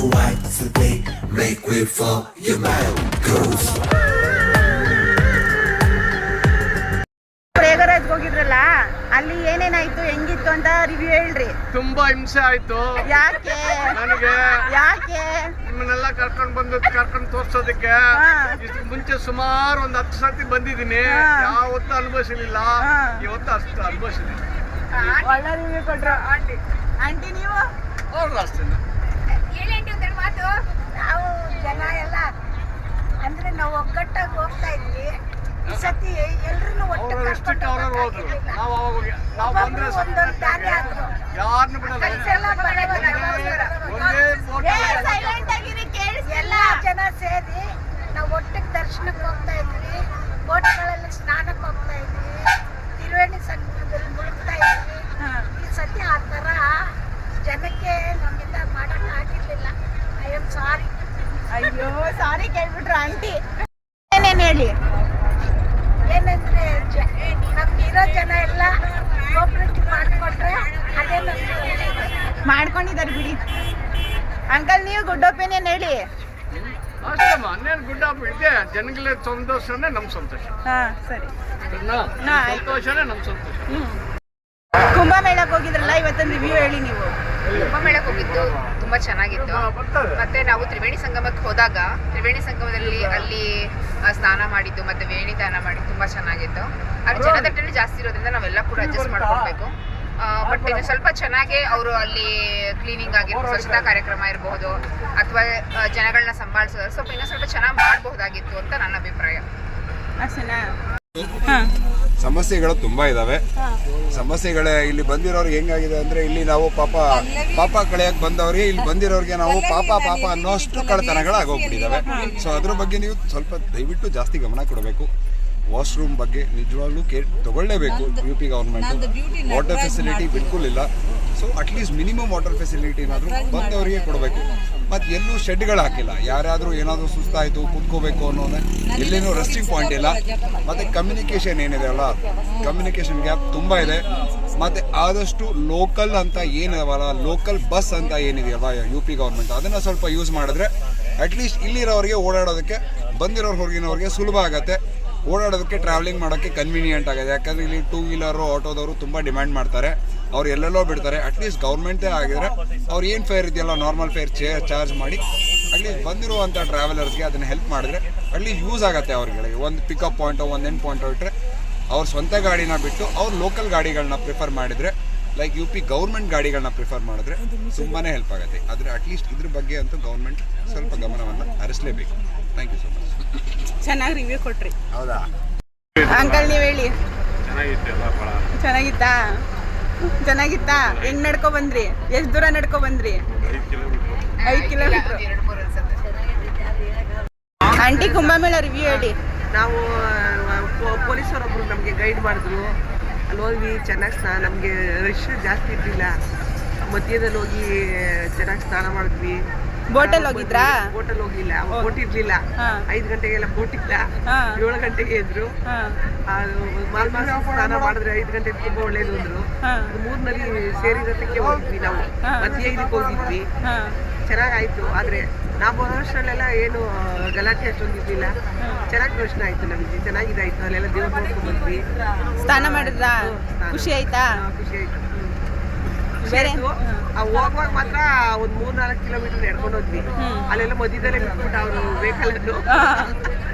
your wife today. Make way for your man, girls. Prayagraj ಹೋಗಿದ್ರಲ್ಲ, ಅಲ್ಲಿ ಏನೇನಾಯ್ತು, ಹೆಂಗಿತ್ತು ಅಂತ ರಿವ್ಯೂ ಹೇಳ್ರಿ. ತುಂಬಾ ಹಿಂಸೆ ಆಯ್ತು. ಯಾಕೆ ನನಗೆ ಯಾಕೆ ನಿಮ್ಮನ್ನೆಲ್ಲ ಕರ್ಕೊಂಡು ತೋರ್ಸೋದಕ್ಕೆ ಇದಕ್ಕೆ ಮುಂಚೆ ಸುಮಾರು ಒಂದು 10 ಸರ್ತಿ ಬಂದಿದ್ದೀನಿ. ಯಾವತ್ತೂ ಅನುಭವಿಸಲಿಲ್ಲ, ಇವತ್ತು ಅಷ್ಟು ಅನುಭವಿಸಿದ್ದೀನಿ. ಒಳ್ಳೆ ರಿವ್ಯೂ ಕೊಟ್ರು ಆಂಟಿ. ಆಂಟಿ ನೀವು ಅವ್ರು ಅಷ್ಟೇ ಮಾತು. ನಾವು ಜನ ಎಲ್ಲ ಅಂದ್ರೆ ನಾವು ಒಗ್ಗಟ್ಟಾಗಿ ಹೋಗ್ತಾ ಇದ್ವಿ. ಈ ಸತಿ ಎಲ್ರು ಒಟ್ಟು ಎಷ್ಟಕ್ಕೆ ಅವ್ರವ್ರು ಹೋದ್ರು. ನಾವು ಬಂದ್ರೆ ಒಂದೊಂದು ದಾರಿ ಆದ್ರು. ಯಾರನ್ನು ಬಿಡಲ್ಲ. ಎಲ್ಲ ಜನ ಸೇರಿ ನಾವು ಒಟ್ಟಿಗೆ ದರ್ಶನಕ್ಕೆ ಹೋಗ್ತಾ ಇದ್ವಿ. ಬೋಟ್ಗಳಲ್ಲಿ ಸ್ನಾನಕ್ಕೆ ಹೋಗ್ತಾ ಇದ್ವಿ. ತ್ರಿವೇಣಿ ಸಂಗಮದಲ್ಲಿ ಮುಳುಗ್ತಾ ಇದ್ವಿ. ಈ ಸತಿ ಆ ಥರ ಜನಕ್ಕೆ ನಮ್ಮಿಂದ ಮಾಡಕ್ ಆಗಿರ್ಲಿಲ್ಲ. I am sorry. ಅಯ್ಯೋ ಸಾರಿ ಕೇಳ್ಬಿಟ್ರು ಆಂಟಿ. ಏನೇನು ಹೇಳಿ. ಏನಂದ್ರೆ ನಮ್ಗಿರೋ ಜನ ಎಲ್ಲ ಕೋಆಪರೇಟಿವ್ ಮಾಡಿಕೊಂಡ್ರೆ ಅದೇ ಮಾಡ್ಕೊಂಡಿದ್ದಾರೆ ಬಿಡಿ. ಅಂಕಲ್ ನೀವು ಗುಡ್ ಒಪಿನಿಯನ್ ಹೇಳಿ. ಅಷ್ಟಮ್ಮ, ಅನ್ನೇನು ಗುಡ್ಡ ಇದೆ. ಜನಗಳ ಸಂತೋಷನೇ ನಮ್ಮ ಸಂತೋಷ. ಹಾ ಸರಿ, ಸಂತೋಷನೇ ನಮ್ಮ ಸಂತೋಷ. ಕುಂಭಮೇಳಕ್ಕೆ ಹೋಗಿದ್ರಲ್ಲ, ಇವತ್ತೊಂದು ರಿವ್ಯೂ ಹೇಳಿ ನೀವು. ಕುಂಭಮೇಳಕ್ಕೆ ಹೋಗಿದ್ದು ತುಂಬಾ ಚೆನ್ನಾಗಿತ್ತು. ಮತ್ತೆ ನಾವು ತ್ರಿವೇಣಿ ಸಂಗಮಕ್ಕೆ ಹೋದಾಗ ತ್ರಿವೇಣಿ ಸಂಗಮದಲ್ಲಿ ಅಲ್ಲಿ ಸ್ನಾನ ಮಾಡಿದ್ದು ಮತ್ತೆ ವೇಣಿ ದಾನ ಮಾಡಿದ್ದು ತುಂಬಾ ಚೆನ್ನಾಗಿತ್ತು. ಅಲ್ಲಿ ಜನದಟ್ಟಣೆ ಜಾಸ್ತಿ ಇರೋದ್ರಿಂದ ನಾವೆಲ್ಲ ಕೂಡ ಅಡ್ಜಸ್ಟ್ ಮಾಡ್ಕೊಳ್ಬೇಕು. ಬಟ್ ಇನ್ನು ಸ್ವಲ್ಪ ಚೆನ್ನಾಗಿ ಅವರು ಅಲ್ಲಿ ಕ್ಲೀನಿಂಗ್ ಆಗಿರ್ಬೋದು, ಸ್ವಚ್ಛತಾ ಕಾರ್ಯಕ್ರಮ ಇರಬಹುದು ಅಥವಾ ಜನಗಳನ್ನ ಸಂಭಾಳಿಸೋದು ಸ್ವಲ್ಪ ಇನ್ನೂ ಸ್ವಲ್ಪ ಚೆನ್ನಾಗಿ ಮಾಡಬಹುದಾಗಿತ್ತು ಅಂತ ನನ್ನ ಅಭಿಪ್ರಾಯ. ಸಮಸ್ಯೆಗಳು ತುಂಬಾ ಇದಾವೆ. ಸಮಸ್ಯೆಗಳೇ ಇಲ್ಲಿ ಬಂದಿರೋರ್ಗೆ ಹೆಂಗಾಗಿದೆ ಅಂದ್ರೆ, ಇಲ್ಲಿ ನಾವು ಪಾಪ ಕಳೆಯಕ್ ಬಂದವ್ರಿಗೆ, ಇಲ್ಲಿ ಬಂದಿರೋರ್ಗೆ ನಾವು ಪಾಪ ಅನ್ನೋಷ್ಟು ಕಳ್ಳತನಗಳಾಗೋಗ್ಬಿಟ್ಟಿದ್ದಾವೆ. ಸೊ ಅದ್ರ ಬಗ್ಗೆ ನೀವು ಸ್ವಲ್ಪ ದಯವಿಟ್ಟು ಜಾಸ್ತಿ ಗಮನ ಕೊಡಬೇಕು. ವಾಶ್ರೂಮ್ ಬಗ್ಗೆ ನಿಜವಾಗ್ಲೂ ಕೇರ್ ತಗೊಳ್ಳೇಬೇಕು. UP ಗೌರ್ಮೆಂಟ್ ವಾಟರ್ ಫೆಸಿಲಿಟಿ ಬಿಲ್ಕುಲ್ ಇಲ್ಲ. ಸೊ ಅಟ್ಲೀಸ್ಟ್ ಮಿನಿಮಮ್ ವಾಟರ್ ಫೆಸಿಲಿಟಿನಾದರೂ ಬಂದವರಿಗೆ ಕೊಡಬೇಕು. ಮತ್ತು ಎಲ್ಲೂ ಶೆಡ್ಗಳು ಹಾಕಿಲ್ಲ. ಯಾರಾದರೂ ಏನಾದರೂ ಸುಸ್ತಾಯಿತು ಕೂತ್ಕೋಬೇಕು ಅನ್ನೋದೇ ಎಲ್ಲಿನೂ ರೆಸ್ಟಿಂಗ್ ಪಾಯಿಂಟ್ ಇಲ್ಲ. ಮತ್ತು ಕಮ್ಯುನಿಕೇಷನ್ ಏನಿದೆ ಅಲ್ಲ, ಕಮ್ಯುನಿಕೇಷನ್ ಗ್ಯಾಪ್ ತುಂಬ ಇದೆ. ಮತ್ತು ಆದಷ್ಟು ಲೋಕಲ್ ಅಂತ ಏನಿದಾವಲ್ಲ, ಲೋಕಲ್ ಬಸ್ ಅಂತ ಏನಿದೆಯಲ್ಲ UP ಗೌರ್ಮೆಂಟ್, ಅದನ್ನು ಸ್ವಲ್ಪ ಯೂಸ್ ಮಾಡಿದ್ರೆ ಅಟ್ಲೀಸ್ಟ್ ಇಲ್ಲಿರೋರಿಗೆ ಓಡಾಡೋದಕ್ಕೆ, ಬಂದಿರೋರು ಹೊರಗಿನವ್ರಿಗೆ ಸುಲಭ ಆಗುತ್ತೆ. ಓಡಾಡೋದಕ್ಕೆ ಟ್ರಾವೆಲಿಂಗ್ ಮಾಡೋಕ್ಕೆ ಕನ್ವೀನಿಯೆಂಟ್ ಆಗಿದೆ. ಯಾಕಂದರೆ ಇಲ್ಲಿ 2 ವೀಲರು ಆಟೋದವರು ತುಂಬ ಡಿಮ್ಯಾಂಡ್ ಮಾಡ್ತಾರೆ. ಅವ್ರು ಎಲ್ಲೆಲ್ಲೋ ಬಿಡ್ತಾರೆ. ಅಟ್ಲೀಸ್ಟ್ ಗೌರ್ಮೆಂಟೇ ಆಗಿದ್ರೆ ಅವ್ರು ಏನು ಫೇರ್ ಇದೆಯಲ್ಲ, ನಾರ್ಮಲ್ ಫೇರ್ ಚಾರ್ಜ್ ಮಾಡಿ ಅಟ್ಲೀಸ್ಟ್ ಬಂದಿರುವಂಥ ಟ್ರಾವೆಲರ್ಸ್ಗೆ ಅದನ್ನು ಹೆಲ್ಪ್ ಮಾಡಿದ್ರೆ ಅಟ್ಲೀಸ್ಟ್ ಯೂಸ್ ಆಗುತ್ತೆ ಅವ್ರಿಗೆ. ಒಂದು ಪಿಕಪ್ ಪಾಯಿಂಟು, ಒಂದು ಎಂಡ್ ಪಾಯಿಂಟು ಇಟ್ಟರೆ ಅವ್ರ ಸ್ವಂತ ಗಾಡಿನ ಬಿಟ್ಟು ಅವ್ರು ಲೋಕಲ್ ಗಾಡಿಗಳನ್ನ ಪ್ರಿಫರ್ ಮಾಡಿದರೆ, ಲೈಕ್ UP ಗೌರ್ಮೆಂಟ್ ಗಾಡಿಗಳನ್ನ ಪ್ರಿಫರ್ ಮಾಡಿದ್ರೆ ತುಂಬಾ ಹೆಲ್ಪ್ ಆಗುತ್ತೆ. ಆದರೆ ಅಟ್ಲೀಸ್ಟ್ ಇದ್ರ ಬಗ್ಗೆ ಅಂತೂ ಗೌರ್ಮೆಂಟ್ ಸ್ವಲ್ಪ ಗಮನವನ್ನು ಹರಿಸಲೇಬೇಕು. Thank you so much. ಚೆನ್ನಾಗಿ ರಿವ್ಯೂ ಕೊಟ್ರಿ. ಹೌದಾ ಅಂಕಲ್ ನೀವು ಹೇಳಿ. ಚೆನ್ನಾಗಿತ್ತು. ಚೆನ್ನಾಗಿತ್ತಾ? ಹೆಂಗ್ ನಡ್ಕೊ ಬಂದ್ರಿ? ಎಷ್ಟು ದೂರ ನಡ್ಕೊ ಬಂದ್ರಿ? 5 ಕಿಲೋಮೀಟರ್. ಆಂಟಿ ಕುಂಭಮೇಳ ರಿವ್ಯೂ ಹೇಳಿ. ನಾವು ಪೊಲೀಸರೊಬ್ಬರು ನಮಗೆ ಗೈಡ್ ಮಾಡಿದ್ರು. ಅಲ್ಲಿ ಹೋಗಿ ಚೆನ್ನಾಗಿ ನಮಗೆ ರಶ್ ಜಾಸ್ತಿ ಇರಲಿಲ್ಲ. ಮಧ್ಯದಲ್ಲಿ ಹೋಗಿ ಚೆನ್ನಾಗಿ ಸ್ನಾನ ಮಾಡಿದ್ವಿ. ಬೋಟಲ್ಲಿ ಹೋಗಿದ್ರಾ? ಬೋಟಲ್ಲಿ ಹೋಗಿಲ್ಲ, ಬೋಟ್ ಇರ್ಲಿಲ್ಲ. 5 ಗಂಟೆಗೆಲ್ಲ ಬೋಟ್ ಇಲ್ಲ. 7 ಗಂಟೆಗೆ ಇದ್ರು. ಸ್ನಾನ ಮಾಡಿದ್ರೆ 5 ಗಂಟೆಗೆ ತುಂಬಾ ಒಳ್ಳೇದು ಅಂದ್ರು. 3 ನದಿ ಸೇರಿರೋದಕ್ಕೆ ಹೋಗಿದ್ವಿ ನಾವು. ಮಧ್ಯೆ ಇದಕ್ಕೆ ಹೋಗಿದ್ವಿ. ಚೆನ್ನಾಗಾಯ್ತು. ಆದ್ರೆ ನಾವು ಬರೋಷ್ಟರಲ್ಲೆಲ್ಲ ಏನು ಗಲಾಟೆ ಅಷ್ಟೊಂದು ಇದ್ದಿಲ್ಲ. ಚೆನ್ನಾಗಿ ದರ್ಶನ ಆಯ್ತು ನಮಗೆ. ಚೆನ್ನಾಗಿದಾಯ್ತು. ಅಲ್ಲೆಲ್ಲ ದೇವ್ರು ನೋಡ್ಕೊಂಡ್ ಬಂದ್ವಿ. ಸ್ನಾನ ಮಾಡಿದ್ರಾ? ಖುಷಿ ಆಯ್ತಾ? ಖುಷಿ ಆಯ್ತು. ಹೋಗುವಾಗ ಮಾತ್ರ ಒಂದ್ 3-4 ಕಿಲೋಮೀಟರ್ ನಡ್ಕೊಂಡು ಹೋದ್ವಿ. ಅಲ್ಲೆಲ್ಲ ಮಧ್ಯದಲ್ಲೇ ಬಿಟ್ಬಿಟ್ಟು ಅವರು ವೆಹಿಕಲ್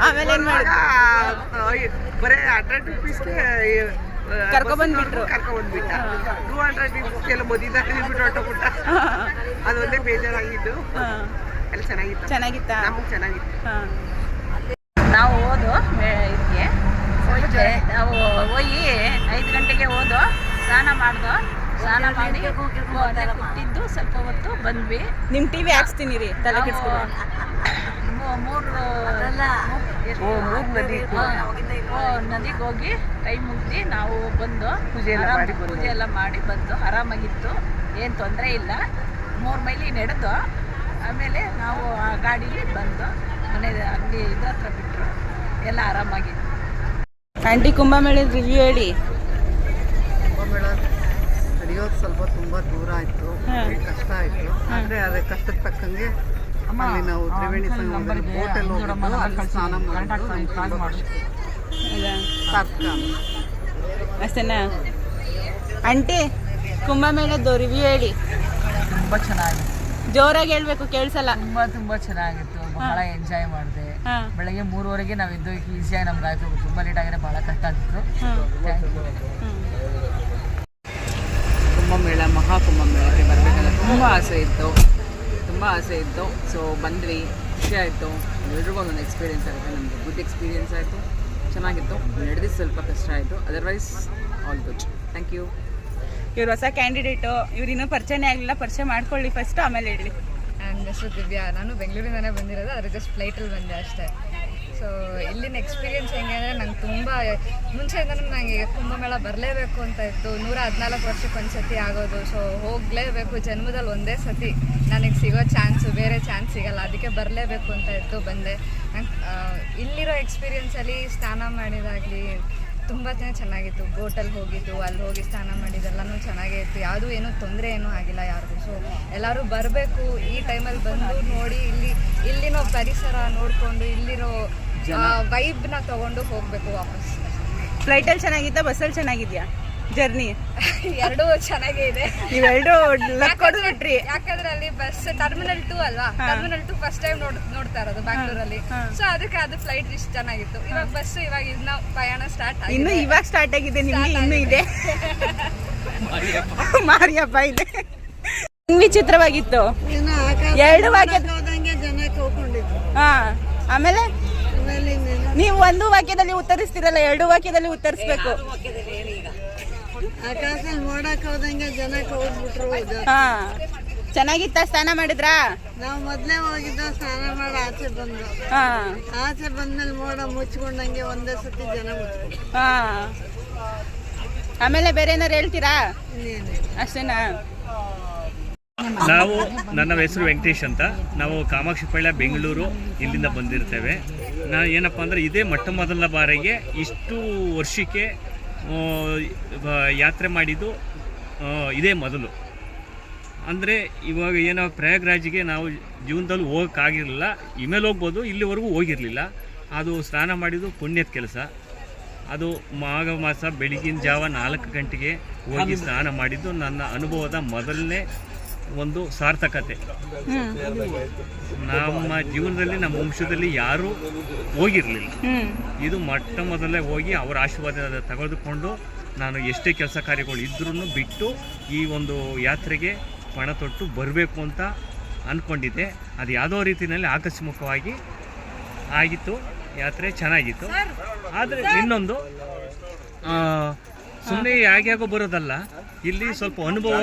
ಆಮೇಲೆ ಏನ್ ಮಾಡಿದ? ಬರೇ 100 ರೂಪೀಸ್ಗೆ ಕರ್ಕೊಂಡ್ಬಂದ್ಬಿಟ್ಟ. 200 ರೂಪೀಸ್ ಎಲ್ಲ ಮಧ್ಯದಲ್ಲಿ ಬಿಟ್ಟು ಹೊಟ್ಟೋಗ್ಬಿಟ್ಟ. ಅದೊಂದೇ ಬೇಜಾರಾಗಿದ್ದು. ಎಲ್ಲ ಚೆನ್ನಾಗಿತ್ತ. ನಮಗೆ ಚೆನ್ನಾಗಿತ್ತು. ನಾವು ಹೋದು ಇದಕ್ಕೆ ನಾವು ಹೋಗಿ 5 ಗಂಟೆಗೆ ಹೋದು ಸ್ನಾನ ಮಾಡ್ದು. ಸ್ನಾನ ಮಾಡಿ ಕೂತಿದ್ದು ಸ್ವಲ್ಪ ಹೊತ್ತು ಬಂದ್ವಿ. ನಿಮ್ ಟಿವಿ ಹಾಕ್ಸ್ತೀನಿ ರೀ, ತಲೆ ಕೆಡಿಸ್ಕೊಂಡು. 3 ನದಿಗೆ ಹೋಗಿ ಕೈ ಮುಗ್ದು ನಾವು ಬಂದು ಪೂಜೆ ಎಲ್ಲ ಮಾಡಿ ಬಂದು ಆರಾಮಾಗಿತ್ತು. ಏನು ತೊಂದರೆ ಇಲ್ಲ. 3 ಮೈಲಿ ನಡೆದು ಆಮೇಲೆ ನಾವು ಆ ಗಾಡೀಲಿ ಬಂದು ಮನೆ ಅಂಗಡಿ ಇದ್ರ ಹತ್ರ ಬಿಟ್ಟರು. ಎಲ್ಲ ಆರಾಮಾಗಿತ್ತು. ಆಂಟಿ ಕುಂಭಮೇಳದ ರಿವ್ಯೂ ಹೇಳಿ. ಕುಂಭಮೇಳ ನಡೆಯೋದು ಸ್ವಲ್ಪ ತುಂಬ ದೂರ ಆಯಿತು, ಕಷ್ಟ ಆಯಿತು. ಆದರೆ ಅದೇ ಕಷ್ಟಕ್ಕೆ ತಕ್ಕಂಗೆ ಅಲ್ಲಿ ನಾವು ತ್ರಿವೇಣಿ ಸಂಗಮದಲ್ಲಿ ಬೋಟಲ್ಲಿ ಹೋಗಿದ್ದು ಅಲ್ಲಿ ಸ್ನಾನ ಮಾಡಿದ್ದು ಸಾರ್ಥಕ. ಅಷ್ಟೇನಾ ಆಂಟಿ? ಕುಂಭಮೇಳದ್ದು ರಿವ್ಯೂ ಹೇಳಿ. ತುಂಬ ಚೆನ್ನಾಗಿತ್ತು, ಜೋರಾಗಿ ಹೇಳ್ಬೇಕು, ಕೇಳಿಸಲ್ಲ. ತುಂಬ ಚೆನ್ನಾಗಿತ್ತು. ಬಹಳ ಎಂಜಾಯ್ ಮಾಡಿದೆ. ಹಾ. ಬೆಳಗ್ಗೆ 3:30ಗೆ ನಾವು ಇದ್ದು ಈಸಿಯಾಗಿ ನಮ್ಗೆ ಆಯ್ತು. ತುಂಬ ಲೇಟ್ ಆಗಿದ್ರೆ ಭಾಳ ಕಷ್ಟ ಆಗಿತ್ತು. Thank you. ಕುಂಭಮೇಳ ಮಹಾಕುಂಭಮೇಳಕ್ಕೆ ಬರಬೇಕಂತ ತುಂಬ ಆಸೆ ಇತ್ತು. ಸೊ ಬಂದ್ವಿ, ಖುಷಿ ಆಯಿತು. ಎಲ್ರಿಗೂ ಒಂದೊಂದು ಎಕ್ಸ್ಪೀರಿಯೆನ್ಸ್ ಆಗುತ್ತೆ. ನಮಗೆ ಗುಡ್ ಎಕ್ಸ್ಪೀರಿಯೆನ್ಸ್ ಆಯಿತು, ಚೆನ್ನಾಗಿತ್ತು. ನಡೆದು ಸ್ವಲ್ಪ ಕಷ್ಟ ಆಯಿತು, otherwise all good. Thank you. ಇವ್ರು ಹೊಸ ಕ್ಯಾಂಡಿಡೇಟು, ಇವ್ರು ಇನ್ನೂ ಪರಿಚಯನೇ ಆಗಲಿಲ್ಲ. ಪರಿಚಯ ಮಾಡ್ಕೊಳ್ಳಿ ಫಸ್ಟ್, ಆಮೇಲೆ ಹೇಳಿ. ನನ್ನ ಹೆಸರು ದಿವ್ಯಾ. ನಾನು ಬೆಂಗಳೂರಿಂದನೇ ಬಂದಿರೋದು, ಆದರೆ ಜಸ್ಟ್ ಫ್ಲೈಟಲ್ಲಿ ಬಂದೆ ಅಷ್ಟೇ. ಸೊ ಇಲ್ಲಿನ ಎಕ್ಸ್ಪೀರಿಯೆನ್ಸ್ ಹೆಂಗೆ ಅಂದರೆ ನಂಗೆ ತುಂಬ ಮುಂಚೆಯಿಂದನೂ ನನಗೆ ಕುಂಭಮೇಳ ಬರಲೇಬೇಕು ಅಂತ ಇತ್ತು. 114 ವರ್ಷಕ್ಕೆ ಒಂದು ಸತಿ ಆಗೋದು. ಸೊ ಹೋಗಲೇಬೇಕು, ಜನ್ಮದಲ್ಲಿ ಒಂದೇ ಸತಿ ನನಗೆ ಸಿಗೋ ಚಾನ್ಸು, ಬೇರೆ ಚಾನ್ಸ್ ಸಿಗಲ್ಲ. ಅದಕ್ಕೆ ಬರಲೇಬೇಕು ಅಂತ ಇತ್ತು, ಬಂದೆ. ನಂಗೆ ಇಲ್ಲಿರೋ ಎಕ್ಸ್ಪೀರಿಯೆನ್ಸಲ್ಲಿ ಸ್ನಾನ ಮಾಡಿದಾಗಲಿ ತುಂಬ ಚೆನ್ನಾಗಿತ್ತು. ಬೋಟಲ್ಲಿ ಹೋಗಿದ್ದು, ಅಲ್ಲಿ ಹೋಗಿ ಸ್ನಾನ ಮಾಡಿದ್ದೆಲ್ಲನೂ ಚೆನ್ನಾಗೇ ಇತ್ತು. ಯಾವುದೂ ಏನೂ ತೊಂದರೆ ಏನೂ ಆಗಿಲ್ಲ ಯಾರಿಗೂ. ಸೊ ಎಲ್ಲರೂ ಬರಬೇಕು, ಈ ಟೈಮಲ್ಲಿ ಬಂದು ನೋಡಿ ಇಲ್ಲಿನೋ ಪರಿಸರ ನೋಡಿಕೊಂಡು ಇಲ್ಲಿರೋ ವೈಬ್ನ ತೊಗೊಂಡು ಹೋಗಬೇಕು ವಾಪಸ್. ಫ್ಲೈಟಲ್ಲಿ ಚೆನ್ನಾಗಿತ್ತಾ, ಬಸ್ಸಲ್ಲಿ ಚೆನ್ನಾಗಿದ್ಯಾ ಜರ್ನಿ? ಎರಡೂ ಚೆನ್ನಾಗೇ ಇದೆ. ನೀವೆರಡು ಲಕ್ ಕೊಡ್ಬಿಟ್ರಿ. ಯಾಕಂದ್ರೆ ಅಲ್ಲಿ ಬಸ್ ಟರ್ಮಿನಲ್ 2 ಅಲ್ವಾ, ಟರ್ಮಿನಲ್ 2 ಫಸ್ಟ್ ಟೈಮ್ ನೋಡ್ತಾ ಇರೋದು ಬ್ಯಾಂಗ್ಳೂರಲ್ಲಿ. ಸೊ ಅದಕ್ಕೆ ಅದು ಫ್ಲೈಟ್ ಇಷ್ಟು ಚೆನ್ನಾಗಿತ್ತು. ಇವಾಗ ಬಸ್ ಇವಾಗ ಇನ್ನ ಪ್ರಯಾಣ ಸ್ಟಾರ್ಟ್ ಆಗಿದೆ. ಇನ್ನು ಇವಾಗ ಸ್ಟಾರ್ಟ್ ಆಗಿದೆ ನಿಮ್ಗೆ, ಇನ್ನೂ ಇದೆ. ಮಾರಿಯಪ್ಪ ಇದೆ. ವಿಚಿತ್ರವಾಗಿತ್ತು. 2 ವಾಕ್ಯದ ಹಾ. ಆಮೇಲೆ ನೀವು ಒಂದು ವಾಕ್ಯದಲ್ಲಿ ಉತ್ತರಿಸ್ತಿರಲ್ಲ, 2 ವಾಕ್ಯದಲ್ಲಿ ಉತ್ತರಿಸ್ಬೇಕು. ಆಕಾಶ ನೋಡಕ್ ಹೋದಂಗೆ ಜನಕ್ಕೆ ಹೋಗ್ಬಿಟ್ರು. ಹಾ, ಚೆನ್ನಾಗಿತ್ತ? ಸ್ನಾನ ಮಾಡಿದ್ರಾ? ನಾವು ಮೊದ್ಲೇ ಹೋಗಿದ್ದ, ಸ್ನಾನ ಮಾಡಿ ಆಚೆ ಬಂದು. ಹಾ. ಆಚೆ ಬಂದ್ಮೇಲೆ ಮೋಡ ಮುಚ್ಕೊಂಡಂಗೆ ಒಂದೇ ಸತಿ ಜನ ಮುಚ್ಕೊಂಡು. ಹಾ. ಆಮೇಲೆ ಬೇರೆ ಏನಾರು ಹೇಳ್ತೀರಾ? ಅಷ್ಟೇನಾ? ನನ್ನ ಹೆಸರು ವೆಂಕಟೇಶ್ ಅಂತ. ನಾವು ಕಾಮಾಕ್ಷಿಪಾಳ್ಯ ಬೆಂಗಳೂರು ಇಲ್ಲಿಂದ ಬಂದಿರ್ತೇವೆ. ನಾನು ಏನಪ್ಪ ಅಂದರೆ ಇದೇ ಮೊದಲ ಬಾರಿಗೆ ಇಷ್ಟು ವರ್ಷಕ್ಕೆ ಯಾತ್ರೆ ಮಾಡಿದ್ದು ಇದೇ ಮೊದಲು. ಅಂದರೆ ಇವಾಗ ಏನೋ ಪ್ರಯಾಗ್ರಾಜ್ಗೆ ನಾವು ಜೀವನದಲ್ಲಿ ಹೋಗೋಕ್ಕಾಗಿರಲಿಲ್ಲ. ಇಮೇಲೆ ಹೋಗ್ಬೋದು, ಇಲ್ಲಿವರೆಗೂ ಹೋಗಿರಲಿಲ್ಲ. ಅದು ಸ್ನಾನ ಮಾಡಿದ್ದು ಪುಣ್ಯದ ಕೆಲಸ. ಅದು ಮಾಘ ಮಾಸ ಬೆಳಗಿನ ಜಾವ 4 ಗಂಟೆಗೆ ಹೋಗಿ ಸ್ನಾನ ಮಾಡಿದ್ದು ನನ್ನ ಅನುಭವದ ಮೊದಲನೇ ಒಂದು ಸಾರ್ಥಕತೆ. ನಮ್ಮ ಜೀವನದಲ್ಲಿ, ನಮ್ಮ ವಂಶದಲ್ಲಿ ಯಾರೂ ಹೋಗಿರಲಿಲ್ಲ. ಇದು ಮೊದಲೇ ಹೋಗಿ ಅವರ ಆಶೀರ್ವಾದ ತೆಗೆದುಕೊಂಡು ನಾನು ಎಷ್ಟೇ ಕೆಲಸ ಕಾರ್ಯಗಳು ಇದ್ರೂ ಬಿಟ್ಟು ಈ ಒಂದು ಯಾತ್ರೆಗೆ ಪಣ ತೊಟ್ಟು ಬರಬೇಕು ಅಂತ ಅಂದ್ಕೊಂಡಿದ್ದೆ. ಅದು ಯಾವುದೋ ರೀತಿಯಲ್ಲಿ ಆಕಸ್ಮಿಕವಾಗಿ ಆಗಿತ್ತು. ಯಾತ್ರೆ ಚೆನ್ನಾಗಿತ್ತು. ಆದರೆ ಇನ್ನೊಂದು ಸುಮ್ಮನೆ ಯಾಗ್ಯಾಗೋ ಬರೋದಲ್ಲ, ಇಲ್ಲಿ ಸ್ವಲ್ಪ ಅನುಭವ,